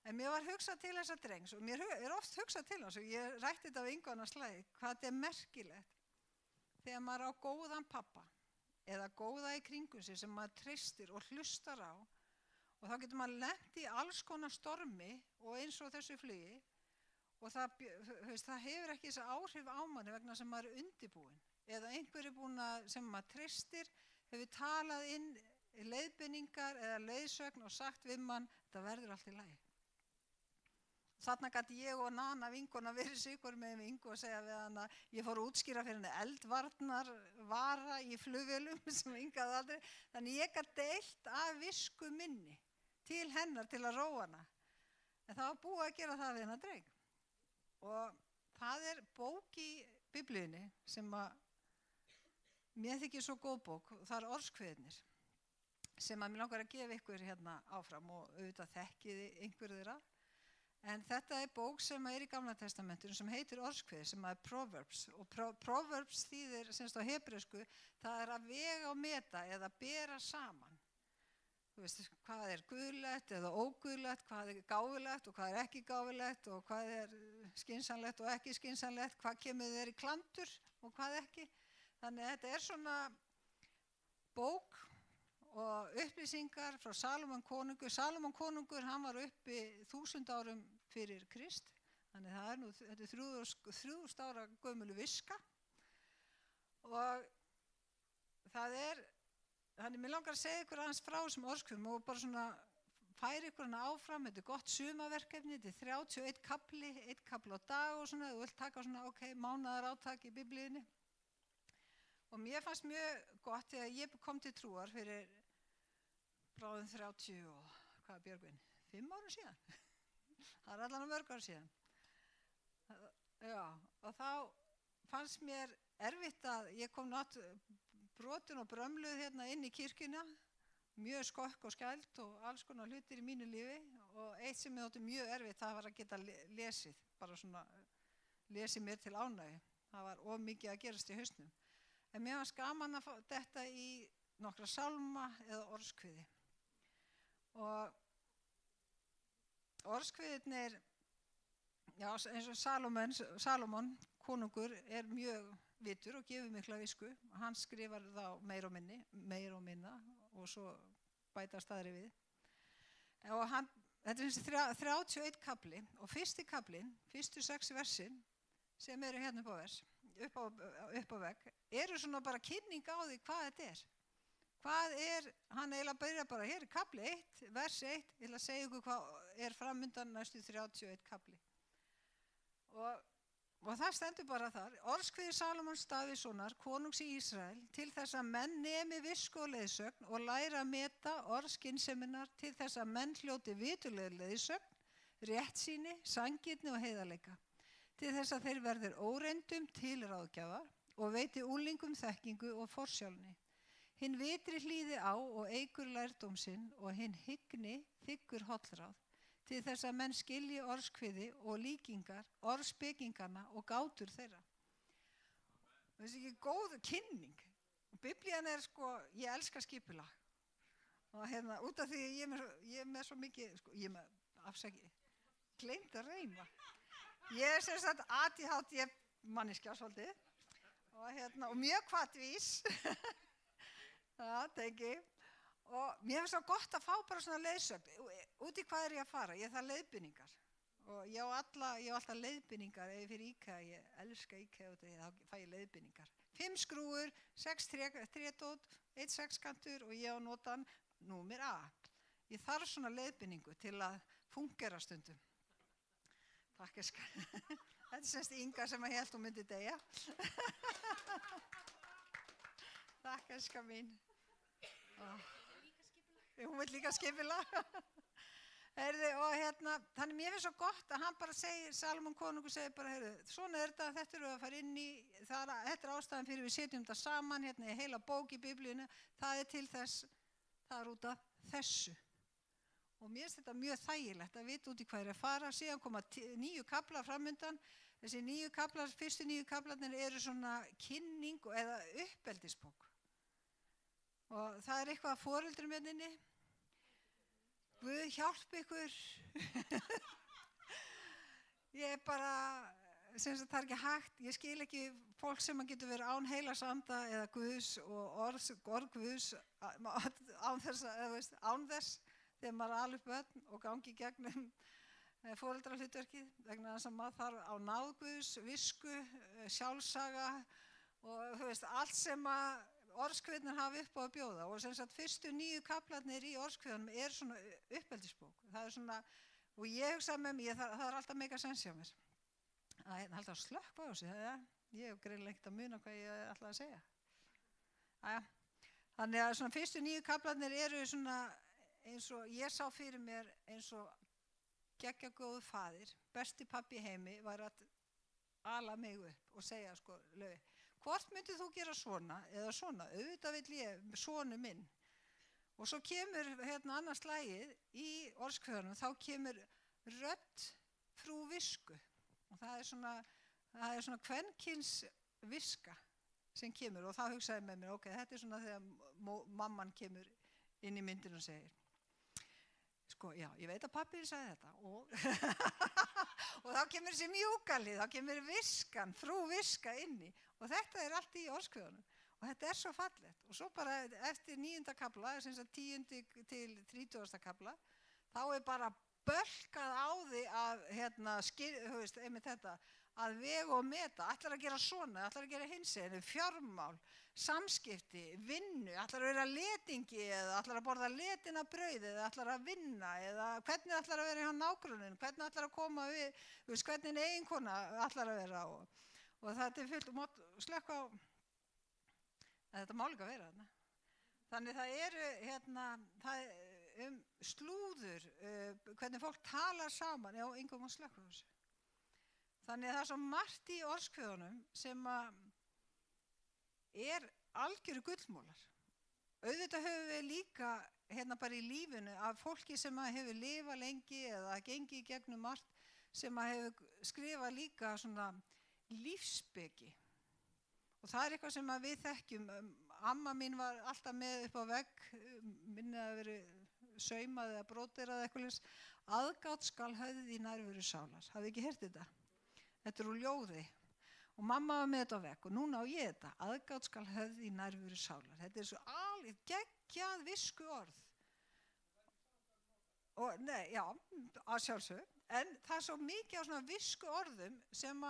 En mér var hugsað til þessa drengs og mér oft hugsað til hans og ég rætti þetta við Ingu annars slagi, hvað þetta merkilegt þegar maður á góðan pappa eða góða í kringum sig sem maður treystir og hlustar á og þá getur maður lent í alls konar stormi og eins og þessu flugi og það hefur ekki þessi áhrif á manni vegna sem maður er undirbúinn eða einhverju búin sem maður treystir hefur talað inn leiðbeiningar eða leiðsögn og sagt við mann, þetta verður allt í lagi. Þarna gæti ég og Nana vinkona verið sigur með Ingu og segja við hana, ég fór að útskýra fyrir henni eldvarnar vara í flugvélum sem Inga hafði aldrei, þannig ég gat deilt af visku minni til hennar til að róa hana. En það var búið að gera það við hennar dreng. Og það er bók í Biblíunni sem að mér þykir svo góð bók, og það er orðskveðnir sem að mér langar að gefa ykkur hérna áfram og auðvitað þekkiði einhverju þeirra. En þetta er bók sem er í Gamla testamentinu sem heitir orðskveð sem er Proverbs og Proverbs þýðir semst á hebresku það er að vega og meta eða bera saman. Þú veist hvað er guðlegt eða óguðlegt, hvað er gáfulegt og hvað er ekki gáfulegt og hvað er skynsamlegt og ekki skynsamlegt, hvað kemur þér í klandur og hvað ekki. Þannig að þetta er svona bók og upplýsingar frá Salómon konungur. Salómon konungur, hann var uppi 1000 árum fyrir Krist, þannig það þetta er 3000 ára gömul viska og það er, þannig mér langar að segja ykkur aðeins frá þessum orðskveðum og bara svona færi ykkur hana áfram, þetta er gott sumaverkefni, þetta er 31 kapli, 1 kapli á dag og svona, þú vilt taka svona, mánaðar átak í Biblíunni. Og mér fannst mjög gott þegar ég kom til trúar fyrir bráðum 30 og, hvað er Björgvin, 5 árum síðan. Það er allan mörg ár síðan. Já, og þá fannst mér erfitt að ég kom brotin og brömluð hérna inn í kirkjuna, mjög skokk og skælt og alls konar hlutir í mínu lífi og eitt sem ég þótti mjög erfitt, það var að geta lesið, bara svona lesið mér til ánægju. Það var of mikið að gerast í hausnum. En mér var gaman að fá þetta í nokkra sálma eða orðskviði. Og orðskviðirnir, já, eins og Salómon, konungur, er mjög vitur og gefur mikla visku. Hann skrifar þá meira og minna og svo bætast aðri við. Og þetta er 31 kapli og fyrsti kaplinn, fyrstu 6 versin sem eru hérna upp á vegg, eru svona bara kynning á því hvað þetta er. Hvað er, hann eiginlega byrja bara, hér er kapli 1, vers 1, ég ætla að segja ykkur hvað er framundan næstu 31 kapli. Og það stendur bara þar, orðskviði Salómons Davíðssonar, konungs í Ísrael, til þess að menn nemi visku og leiðsögn og læra að meta orð skynseminnar til þess að menn hljóti vituleg leiðsögn, réttsýni, sanngirni og heiðarleika. Til þess að þeir verður óreyndum til ráðgjafar og veiti úlingum þekkingu og forsjálni. Hinn vitri hlýði á og eykur lærdóm sinn og hinn hygni þiggur hollráð, til þess að menn skilji orðskviði og líkingar, orðspekingarna og gátur þeirra. Þessi ekki góð kynning. Biblían sko, ég elska skipulag. Og út af því ég er með svo mikið, sko, ég er með, afsaki, gleymd að reyma. Ég er sem sagt ADHD manneskja svolítið og mjög hvatvís. Það tengi. Og mér finnst svo gott að fá bara svona leiðsögn. Út í hvað ég að fara? Ég þarf leiðbeiningar. Og ég á alltaf leiðbeiningar ef ég fyrir IKEA, ég elska IKEA og þá fæ ég leiðbeiningar. 5 skrúfur, 6 trédót, 1 sexkantur og ég á notan númer A. Ég þarf svona leiðbeiningu til að fungera stundum. Takk Þetta er semst Inga sem að hélt hún myndi deyja. Takk mín. Hún vil líka skipulag. Og þannig mér finnst svo gott að hann bara segir, Salomon konungur segir bara, svona þetta eru að fara inn í, þetta er ástæðan fyrir við setjum þetta saman, í heila bók í Biblíunni, það er til þess, það er út af þessu. Og mér finnst þetta mjög þægilegt að vita út í hvað er að fara, síðan koma 9 kaflar framundan, þessi 9 kaflar, fyrstu 9 kaflarnir eru svona kynning eða uppeldisbók. Og það er eitthvað að foreldrum hérna. Guð hjálp ykkur. Ég bara, sem sagt það er ekki hægt, ég skil ekki fólk sem getur verið án heilasanda eða Guðs og orð Guðs án þess þegar maður er alveg börn og gangi gegnum foreldrahlutverkið vegna þess að maður þarf á náð Guðs, visku, sjálfsaga og allt sem að orðskviðnir hafa upp á að bjóða og sem sagt fyrstu 9 kaflarnir í orðskviðunum er svona uppeldisbók. Það er svona, og ég hugsa með mér, það er alltaf mega sens hjá mér. Það er alltaf slökk á þessu, ég hef greinilega ekkert að muna hvað ég ætlaði að segja. Þannig að svona fyrstu 9 kaflarnir eru svona eins og, ég sá fyrir mér eins og geggjagóður faðir, besti pabbi í heimi var að ala mig upp og segja sko, Laufey, hvort myndið þú gera svona eða svona, auðvitað vill ég, sonu minn. Og svo kemur annars slagið í orðskviðunum, þá kemur rödd frú visku. Og það er svona kvenkyns viska sem kemur og þá hugsaði með mér, ok, þetta er svona þegar mamman kemur inn í myndinu og segir, sko, já, ég veit að pappið sagði þetta og þá kemur þessi mjúkalið, þá kemur viskan, frú viska inni og þetta er allt í orðskviðunum og þetta er svo fallegt og svo bara eftir 9. kafla, sem sagt 10. til 30. kafla, þá er bara bölkað á því að, einmitt þetta, að vega og meta, ætlar að gera svona, ætlar að gera hinsegin, fjármál, samskipti, vinnu, ætlar að vera letingi eða ætlar að borða letina brauð eða ætlar að vinna eða hvernig ætlar að vera hjá nágrunnin, hvernig ætlar að koma við, hvernig eiginkona ætlar að vera og þetta er fullt, slökk á, þetta má líka vera þarna. Þannig það eru slúður, hvernig fólk talar saman, já, Inga má slökk á þessu. Þannig það er svo margt í orðskviðunum sem er algjöru gullmólar. Auðvitað höfum við líka bara í lífinu af fólki sem hefur lifað lengi eða gengið í gegnum margt sem hefur skrifað líka svona lífsspeki. Og það er eitthvað sem við þekkjum. Amma mín var alltaf með upp á vegg, minni að veri saumað eða bróterað eitthvað. Aðgát skal höfð í nærveru sálar. Hafið ekki heyrt þetta? Þetta er úr ljóði. Og mamma var með þetta á vegg og núna á ég þetta. Aðgát skal höfð í nærveru sálar. Þetta er svo alveg geggjað visku orð. Og nei, já, að sjálfsög. En það er svo mikið á svona visku orðum sem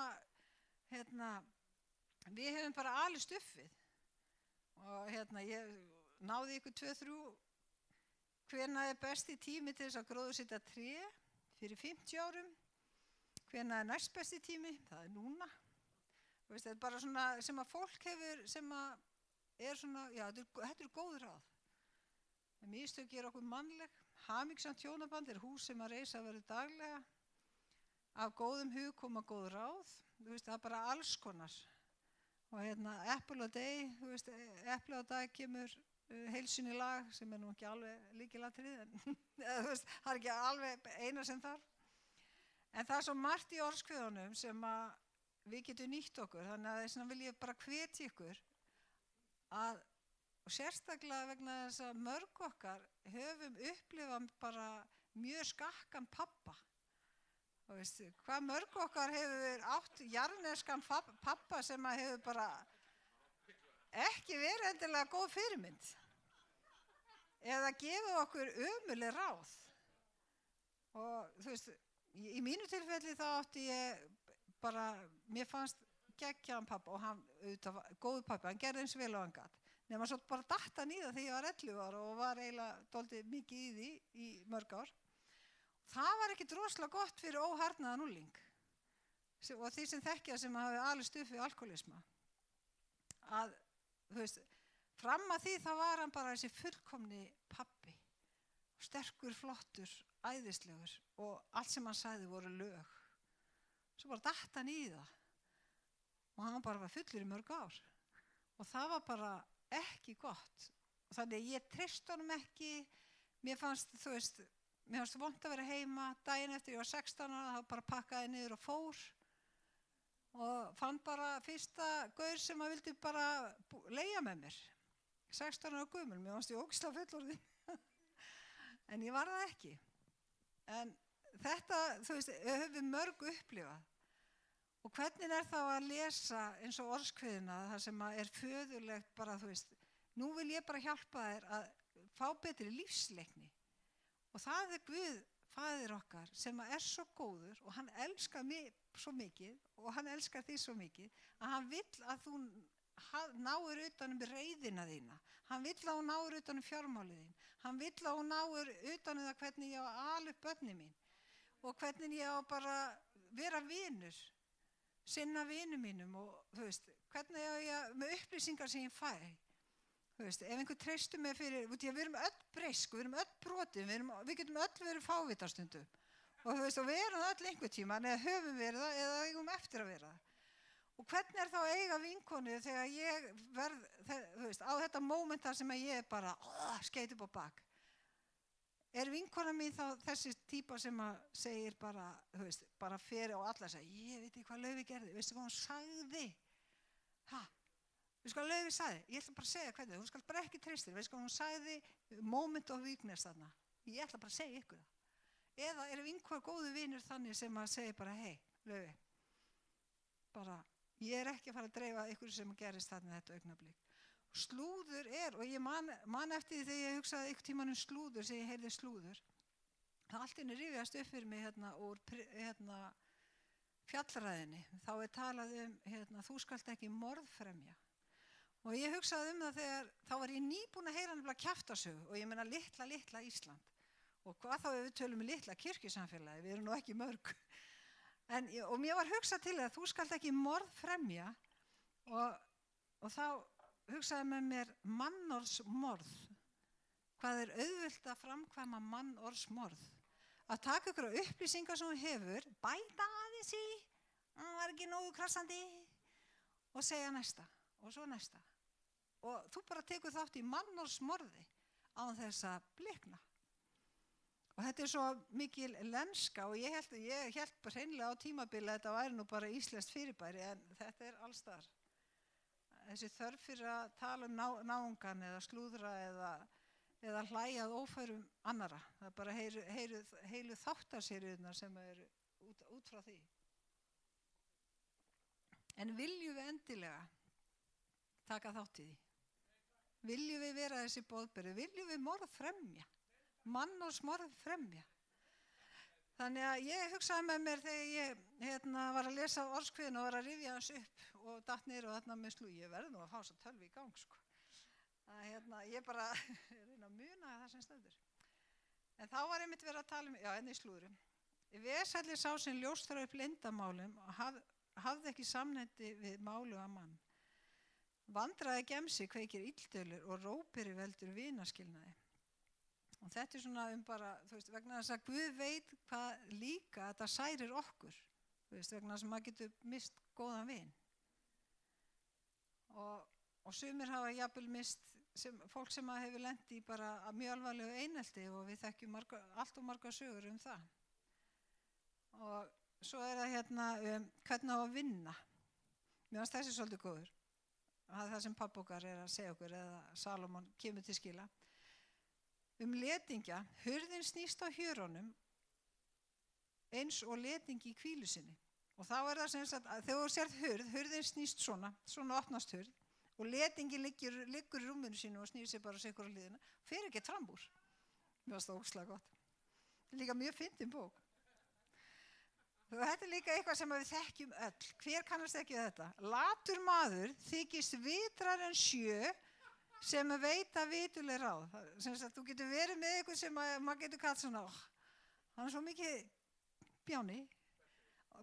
við hefum bara alist upp við. Og ég náði ykkur 2-3 hvenær er besti tími til þess að gróðursetja tré fyrir 50 árum. Hvenær er næst besti tími? Það er núna. Þetta er bara svona sem að fólk hefur, sem að er svona, já, þetta er góð ráð. Mistök gera okkur mannleg. Hamingsamt hjónaband er hús sem að reisa verður daglega. Af góðum hug koma góð ráð. Það er bara alls konar. Og Apple a day, Apple a dag kemur heilsun í lag sem er nú ekki alveg lykilatriði, en það er ekki alveg eina sem þarf. En það er svo margt í orðskviðunum sem að við getum nýtt okkur, þannig að þess vegna vil ég bara hvetja ykkur að, og sérstaklega vegna þess að mörg okkar höfum upplifað bara mjög skakkan pappa. Og veist, hvað mörg okkar hefur átt jarðneskan pappa sem að hefur bara ekki verið endilega góð fyrirmynd eða gefið okkur ömurleg ráð. Og þú veist, í mínu tilfelli þá átti ég bara, mér fannst geggjaðan pappa og hann auðvitað var góður pappi, hann gerði eins vel og hann gat. Nema svo bara datt hann í það þegar ég var 11 ára og var eiginlega dálítið mikið í því í mörg ár. Það var ekki droslega gott fyrir óharnaðan ungling og því sem þekkja sem hafi alist upp við alkoholisma. Að, þú veist, fram að því þá var hann bara þessi fullkomni pappi, sterkur, flottur, æðislegur og allt sem hann sagði voru lög. Svo bara datt hann í það og hann bara var fullur í mörg ár og það var bara ekki gott. Þannig ég treysti honum ekki, mér fannst, þú veist, mér fannst vont að vera heima, daginn eftir ég var 16 ára, þá bara pakkaði niður og fór og fann bara fyrsta gaur sem að vildi bara leigja með mér. 16 ára gömul, mér fannst ég ógeðslega fullorðin, en ég var það ekki. En þetta, þú veist, höfum mörg upplifað. Og hvernig þá að lesa eins og orðskviðina, það sem er föðurlegt bara, þú veist, nú vil ég bara hjálpa þér að fá betri lífsleikni. Og það Guð, faðir okkar, sem er svo góður og hann elskar mig svo mikið og hann elskar þig svo mikið að hann vill að þú náir utan reiðina þína. Hann vill að þú náir utan fjármálið þín. Hann vill að þú náir utan það hvernig ég á að ala upp börnin mín og hvernig ég á bara vera vinur. Sinna vinum mínum og þú veist, hvernig ég með upplýsingar sem ég fæ. Þú veist, ef einhver treystur mig fyrir, við erum öll breysk, við erum öll brotin, við getum öll verið fávitastundum. Og þú veist, og við erum öll einhver tíman, eða höfum verið það, eða eigum eftir að vera það. Og hvernig þá að eiga vinkonu þegar ég verð, þú veist, á þetta mómentar sem að ég bara skeit upp á bak. Er vinkona mín þá þessi típa sem að segir bara, þú veist, bara fyrir og alla segja, ég veit ekki hvað Laufey gerði, veistu hvað hún sagði? Veistu hvað Laufey sagði? Ég ætla bara að segja hvernig, hún skal bara ekki treysta, veistu hvað hún sagði, moment of weakness þarna, ég ætla bara að segja ykkur það. Eða er vinkona góðu vinur þannig sem að segja bara, hei, Laufey, bara, ég er ekki að fara að dreifa ykkur sem gerist þarna þetta augnablik. Slúður og ég man eftir því þegar ég hugsaði ykkur tíman slúður, sem ég heyrði slúður, það allt inni rifjast upp fyrir mig úr fjallræðinni, þá talað þú skalt ekki morðfremja. Og ég hugsaði það þegar, þá var ég nýbúin að heyra nefnilega kjaftasögu og ég meina litla Ísland. Og hvað þá ef við tölum litla kirkjusamfélagi, við erum nú ekki mörg. Og mér var hugsað til að þú skalt ekki morðfremja og þá hugsaði með mér mannorðsmorð. Hvað er auðvelt að framkvæma mannorðsmorð? Að taka ykkur upplýsingar sem þú hefur, bæta aðeins í, það var ekki nógu krassandi og segja næsta og svo næsta. Og þú bara tekur þátt í mannorðsmorði án þess að blikna. Og þetta er svo mikil lenska og ég hélt hreinlega á tímabili að þetta væri nú bara íslenskt fyrirbæri en þetta er alls staðar. Þessi þörf fyrir að tala náungan eða slúðra eða hlæjað ófærum annara. Það er bara heilu þáttarseriurnar sem eru út frá því. En viljum við endilega taka þátt í því? Viljum við vera þessi boðberi? Viljum við morðfremja? Mannorðsmorðfremja? Þannig að ég hugsaði með mér þegar ég var að lesa orðskviðin og var að rifja hans upp og datt niður og þarna með slúð. Ég verði nú að fá svo tölvi í gang, sko. Ég bara reyna að muna það sem stendur. En þá var einmitt verið að tala enn í slúðurum. Vesælli sá sem ljóstrar upp leyndarmálum og hafði ekki samneyti við máluga mann. Vandræði gemsi kveikir illdölur og rópiri veldur vinaskilnaði. Og þetta er svona bara, þú veist, vegna þess að Guð veit hvað líka þetta særir okkur, þú veist, vegna þess að maður getur mist góðan vin. Og sumir hafa jafnvel mist fólk sem hefur lent í bara mjög alvarlegu einelti og við þekkjum allt og margar sögur það. Og svo er það hvernig á að vinna. Mér finnst þessi svolítið góður. Það er það sem pabbi okkar er að segja okkur eða Salomon kemur til skila. Letingja, hurðin snýst á hjörunum eins og letingi í hvílu sinni. Og þá er það sem sagt að þegar þú sérð hurðin snýst svona opnast hurð og letingi liggur í rúminu sínu og snýr sér bara sikur á hliðina, fer ekki fram úr. Mér finnst það ógeðslega gott. Líka mjög fyndin bók. Og þetta er líka eitthvað sem við þekkjum öll. Hver kannast ekki við þetta? Latur maður þykist vitrar en 7 sem veita vituleg ráð. Sem sagt, þú getur verið með eitthvað sem maður getur kallt svona, hann er svo mikið bjáni.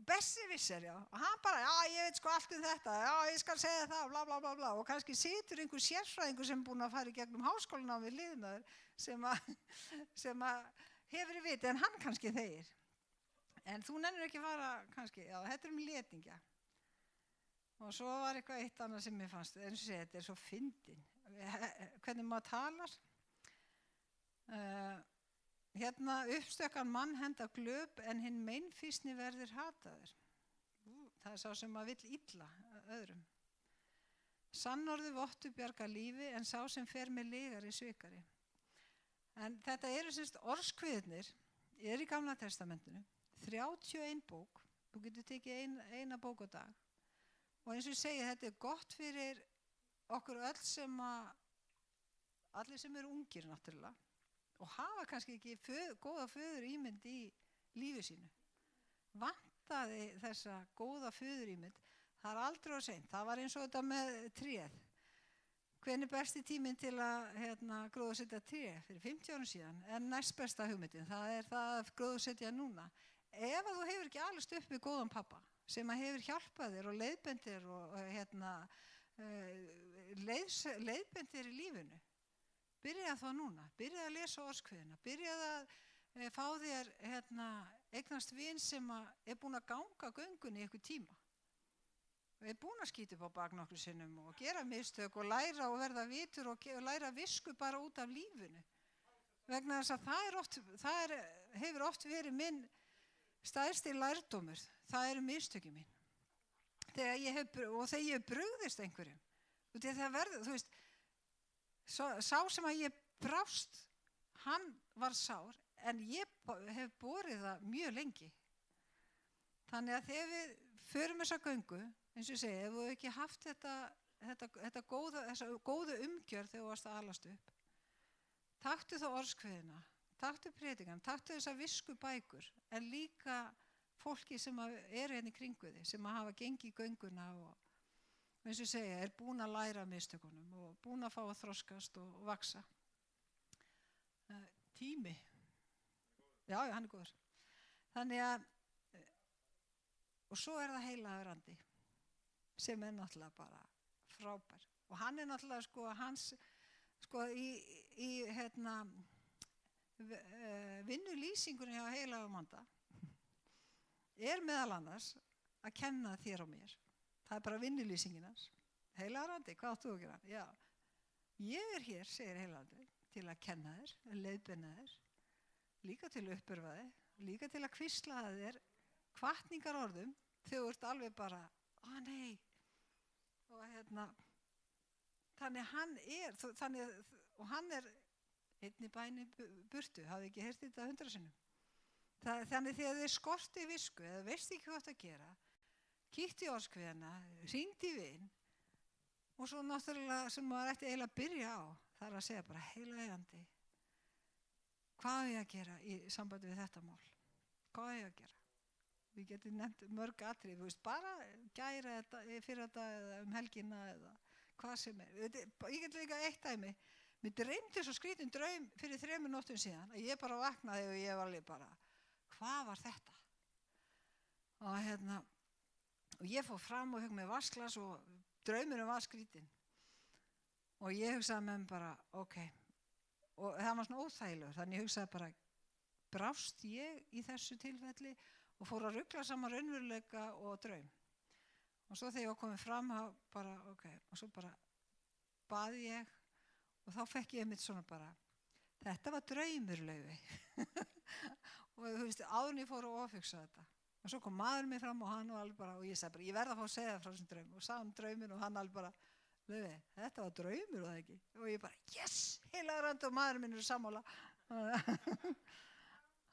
Besserwisser, já. Og hann bara, já, ég veit sko allt þetta, já, ég skal segja það, bla, bla, bla, bla. Og kannski situr einhver sérfræðingur sem búin að fara í gegnum háskólanám við hliðina sem hefur í viti, en hann kannski þegir. En þú nennir ekki fara, kannski, já, þetta er letingja. Og svo var eitthvað eitt annað sem mér fannst, eins og segja, þetta er svo fyndin. Hvernig maður talar. Hérna uppstökkan mann henda glöp en hinn meinfýsni verður hataður. Það er sá sem maður vill illa öðrum. Sannorðu vottu bjarga lífi en sá sem fer með lygari svikari. En þetta eru semst orðskviðnir, er í Gamla testamentinu, 31 bók, þú getur tekið eina bók á dag. Og eins og ég segi, þetta er gott fyrir okkur öll allir sem eru ungir náttúrulega, og hafa kannski ekki góða föðurímynd í lífi sínu. Vantaði þessa góða föðurímynd, það er aldrei of seint. Það var eins og þetta með tréð. Hvenær besti tíminn til að gróðursetja tré? Fyrir 50 árum síðan. En næst besta hugmyndin, það er það að gróðursetja núna. Ef að þú hefur ekki alveg upp við góðan pappa, sem að hefur hjálpað þér og leiðbendir og leiðbendir í lífinu, byrjaði þá núna, byrjaði að lesa orðskviðina, byrjaði að fá þér eignast vin sem er búin að ganga göngunni í einhver tíma. Er búin að skýta upp á bak nokkru sinnum og gera mistök og læra og verða vitur og læra visku bara út af lífinu. Vegna þess að það hefur oft verið minn stærsti lærdómur, það eru mistökin mín. Þegar ég hef brugðist einhverjum. Og það verður, þú veist, sá sem að ég brást, hann var sár, en ég hef borið það mjög lengi. Þannig að þegar við förum þessa göngu, eins og ég segi, ef við ekki haft þessa góðu umgjörð þegar þú varst að alast upp, taktu þá orðskviðina, taktu predikan, taktu þessa visku bækur, en líka fólki sem eru hérna í kringu þig, sem hafa gengið gönguna og eins og ég segja, er búin að læra mistökunum og búin að fá að þroskast og vaksa. Tími. Já, hann er góður. Þannig að, og svo er það heilagur andi, sem er náttúrulega bara frábær. Og hann er náttúrulega í vinnulýsingunni hjá heilagum anda, er meðal annars að kenna þér og mér. Það er bara vinnulýsingin hans. Heilagur andi, hvað áttu að gera? Já, ég er hér, segir heilagur andi, til að kenna þér, leiðbeina þér, líka til að uppörfa þér, líka til að hvísla þér hvatningarorðum þegar þú ert alveg bara, nei. Og þannig hann er einni bæni burtu, hafði ekki heyrt þetta 100 sinnum. Þannig þegar þið skorti visku, eða veist ekki hvað að gera, kíkti í orðskviðina, hringdi í vin og svo náttúrulega sem maður ætti eiginlega að byrja á, það er að segja bara heilagi andi, hvað er ég að gera í sambandi við þetta mál? Hvað er ég að gera? Við getum nefnt mörg atriði, bara gæra þetta fyrir þetta eða helgina eða hvað sem er. Ég get líka eitt dæmi. Mér dreymdi svo skrítin draum fyrir 3 nóttum síðan að ég bara vaknaði og ég var alveg bara, hvað var þetta? Og ég fór fram og hugði með vasklas og draumurinn var skrítin. Og ég hugsaði með mér bara, ok. Og það var svona óþægilegur, þannig ég hugsaði bara, brást ég í þessu tilfelli og fór að rugla saman raunveruleika og draum. Og svo þegar ég var komin fram, bara, ok, og svo bara baði ég og þá fekk ég mitt svona bara, þetta var draumur, Laufey. Og þú veist, áður en ég fór að ofhugsa þetta. Og svo kom maðurinn mér fram og hann var alveg bara, og ég sagði bara, ég verð að fá að segja það frá þessum draum. Og sagði drauminn og hann alveg bara, Laufey, þetta var draumur og það ekki. Og ég bara, yes, heilagur andi og maðurinn minn eru sammála.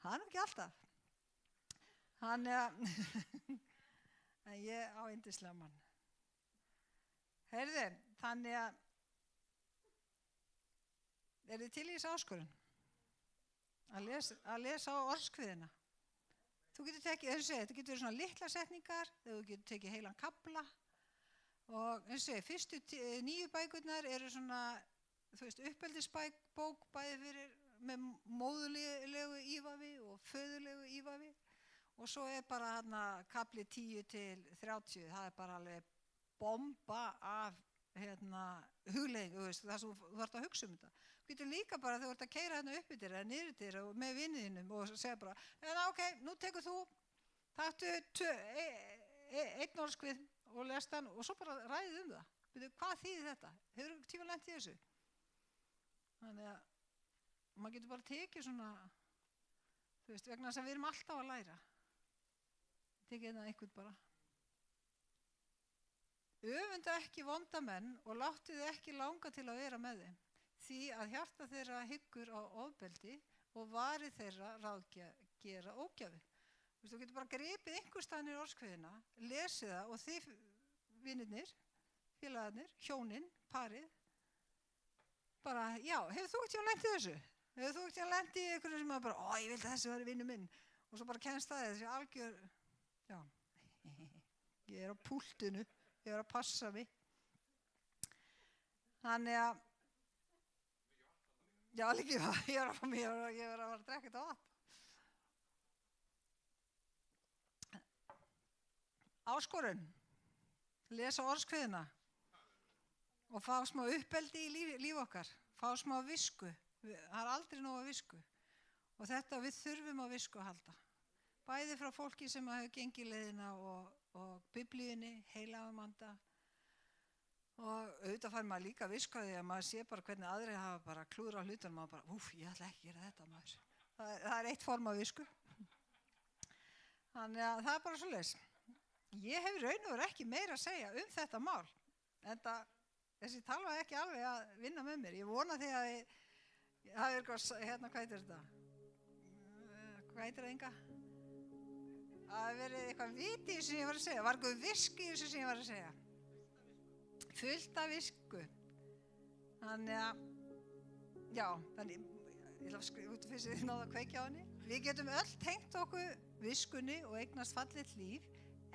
Hann ekki alltaf. Hann en ég á yndislega mann. Heyrðu, þannig að, þið til í þessu áskorun? Að lesa á orðskviðina. Þú getur tekið, eins og segja, þetta getur verið svona litla setningar, þú getur tekið heilan kafla og eins og segja, fyrstu 9 bækurnar eru svona, þú veist, uppeldisbók bæði fyrir með móðurlegu ívafi og föðurlegu ívafi og svo bara kafli 10 til 30, það bara alveg bomba af hugleiðingu, þú veist, það sem þú þarft að hugsa þetta. Þú getur líka bara þegar þú ert að keyra upp yfir eða niður yfir og með vinniðinum og segja bara, ok, nú tekur þú, taktu einn orðskvið og lest hann og svo bara ræðið það. Byrju, hvað þýðir þetta? Hefur þú tíma lent í þessu? Þannig að maður getur bara tekið svona, þú veist, vegna þess að við erum alltaf að læra. Tekið þetta einhvern bara. Öfunda ekki vonda menn og láttu þið ekki langa til að vera með þeim. Því að hjarta þeirra hyggur á ofbeldi og vari þeirra gera ógjafi. Þú getur bara gripið einhvers staðar niður orðskviðina, lesið það og þið vinirnir, félagarnir, hjónin, parið, bara, já, hefur þú ekki lent í þessu? Hefur þú ekki lent í einhverju sem bara, ég vildi að þessi væri vinur minn og svo bara kennst það þessi algjör, já, ég á púltinu, ég að passa mig. Þannig að já, líka ég var að fara að drekka þetta vatn. Áskorun, lesa orðskviðina og fá smá uppeldi í líf okkar, fá smá visku, það er aldrei nóg að visku og þetta við þurfum á visku að halda. Bæði frá fólki sem hefur gengið leiðina og biblíunni, heilagamanda og auðvitað fær maður líka visku að því að maður sé bara hvernig aðrir hafa bara klúður á hlutunum og maður bara, ég ætla ekki að gera þetta maður. Það er eitt form af visku. Þannig að það er bara svoleiðis. Ég hef raun og veru ekki meira að segja þetta mál. Enda þessi talva ekki alveg að vinna með mér. Ég vona því að það er eitthvað, hvað heitir þetta? Hvað heitir það Inga? Að verið eitthvað viti í þessu sem ég var að segja. Var eitthvað viski í þessu sem ég var að segja. Fullt af visku. Þannig að, já, þannig, ég ætla að skrifa út fyrst þið náðu að kveikja á henni. Við getum öll tengt okkur viskunni og eignast fallegt líf,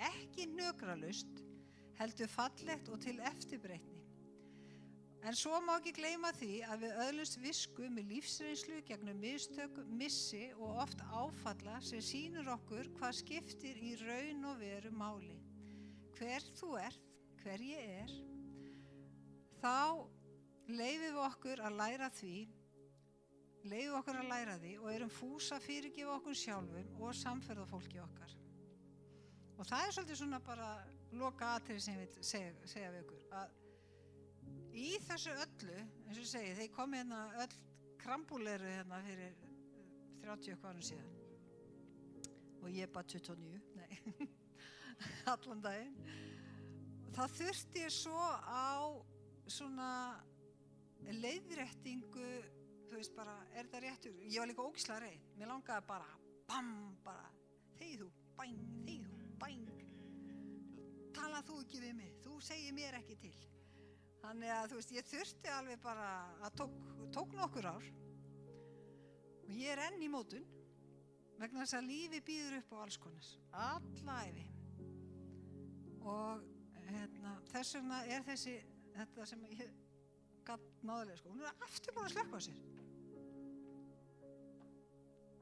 ekki hnökralaust, heldur fallegt og til eftirbreytni. En svo má ekki gleyma því að við öðlumst visku með lífsreynslu gegnum mistök, missi og oft áfalla sem sýnir okkur hvað skiptir í raun og veru máli. Hver þú ert, hver ég er, þá leyfum við okkur að læra því og erum fús að fyrirgefa okkur sjálfum og samferðafólki okkar. Og það er svolítið svona bara loka atriði sem ég vil segja við ykkur, að í þessu öllu, eins og ég segi, þeir komu hérna öll krambúleru hérna fyrir 30 árum síðan og ég bara 29, allan daginn. Það þurfti ég svo á svona leiðréttingu, þú veist bara, er þetta réttur? Ég var líka ógeðslega reið. Mér langaði bara, bara, þegið þú, bæng. Tala þú ekki við mig, þú segir mér ekki til. Þannig að, þú veist, ég þurfti alveg bara að tók nokkur ár og ég er enn í mótun vegna þess að lífi býður upp á alls konar, alla ævi. Og þess vegna er þetta sem ég gat náðulega, sko, hún er aftur búin að slökkva á sér.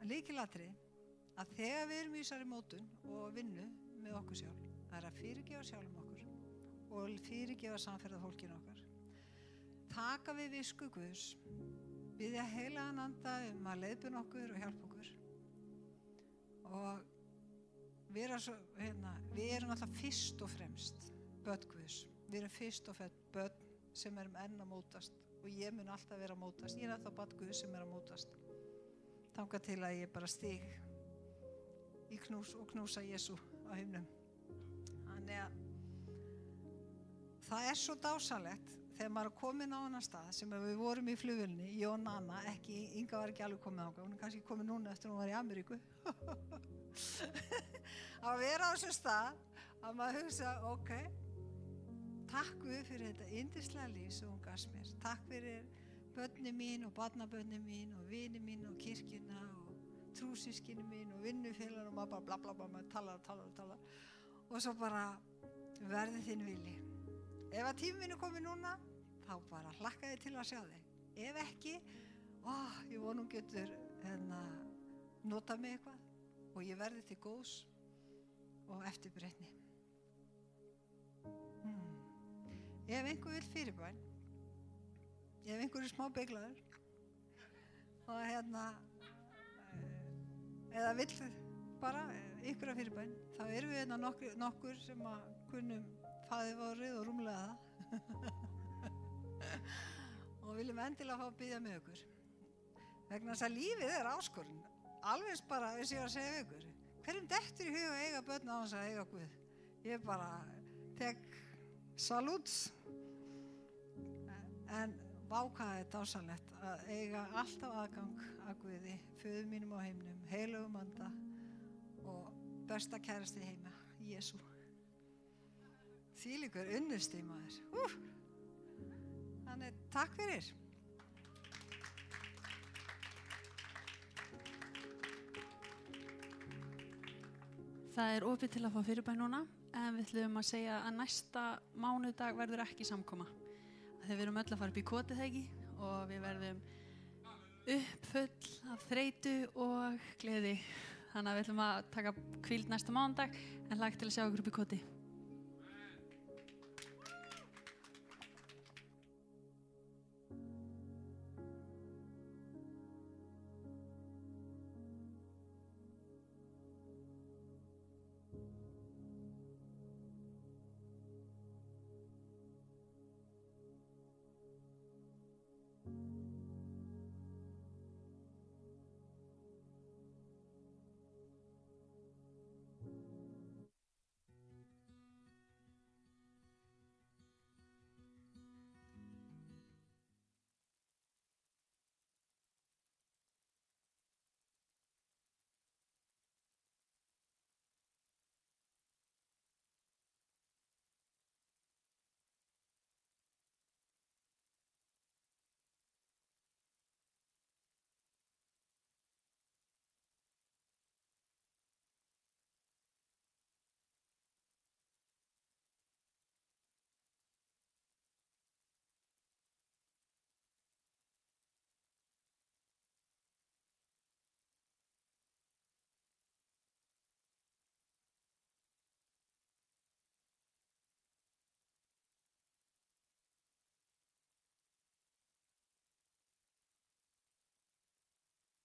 Lykilatriði að þegar við erum í þessari mótun og vinnu með okkur sjálf, það er að fyrirgefa sjálfum okkur og fyrirgefa samferðafólkinu okkar. Taka við visku Guðs, biðja heilagan anda að leiðbeina okkur og hjálpa okkur. Og vera svo, við erum alltaf fyrst og fremst börn Guðs. Við erum fyrst og fremst börn sem erum enn að mótast og ég mun alltaf vera að mótast. Ég er alltaf barn Guðs sem er að mótast. Þangað til að ég bara stíg í knús og knúsa Jesú á himnum. Þannig að það er svo dásalegt þegar maður er komin á annan stað sem við vorum í flugvélni, ég og Nana, Inga var ekki alveg komið þangað, hún er kannski komið núna eftir hún var í Ameríku. Að vera á þessum stað, að maður hugsa, ok, takk Guð fyrir þetta yndislega líf sem hún gafst mér. Takk fyrir börnin mín og barnabörnin mín og vini mín og kirkjuna og trúsískini mín og vinnufélagar og maður bara bla bla bla, maður talar. Og svo bara verði þinn vilji. Ef að tíminn minn er komið núna, þá bara hlakka ég til að sjá þig. Ef ekki, ég vonum getur nota mig eitthvað og ég verði til góðs og eftirbreytni. Ef einhver vill fyrirbæn, ef einhver er smá beyglaður og eða vill bara einhverja fyrirbæn, þá erum við nokkur sem að kunnum faðirvorið og rúmlega það og viljum endilega fá að biðja með ykkur vegna þess að lífið er áskorun, alveg bara eins og ég var að segja við ykkur, hverjum dettur í hug að eiga börn á þess að eiga Guð? Ég bara tek salúts, en vá hvað er dásalegt að eiga alltaf aðgang að Guði, föður mínum á himnum, heilögum anda og besta kærasti heima, Jesú. Þvílíkur unnusti maður. Þannig takk fyrir. Það er opið til að fá fyrirbæn núna, en við ætlum að segja að næsta mánudag verður ekki samkoma. Þegar við erum öll að fara upp í kotið þegar ekki og við verðum uppfull af þreytu og gleði. Þannig að við ætlum að taka hvíld næsta mánudag en hlakka til að sjá ykkur upp í koti.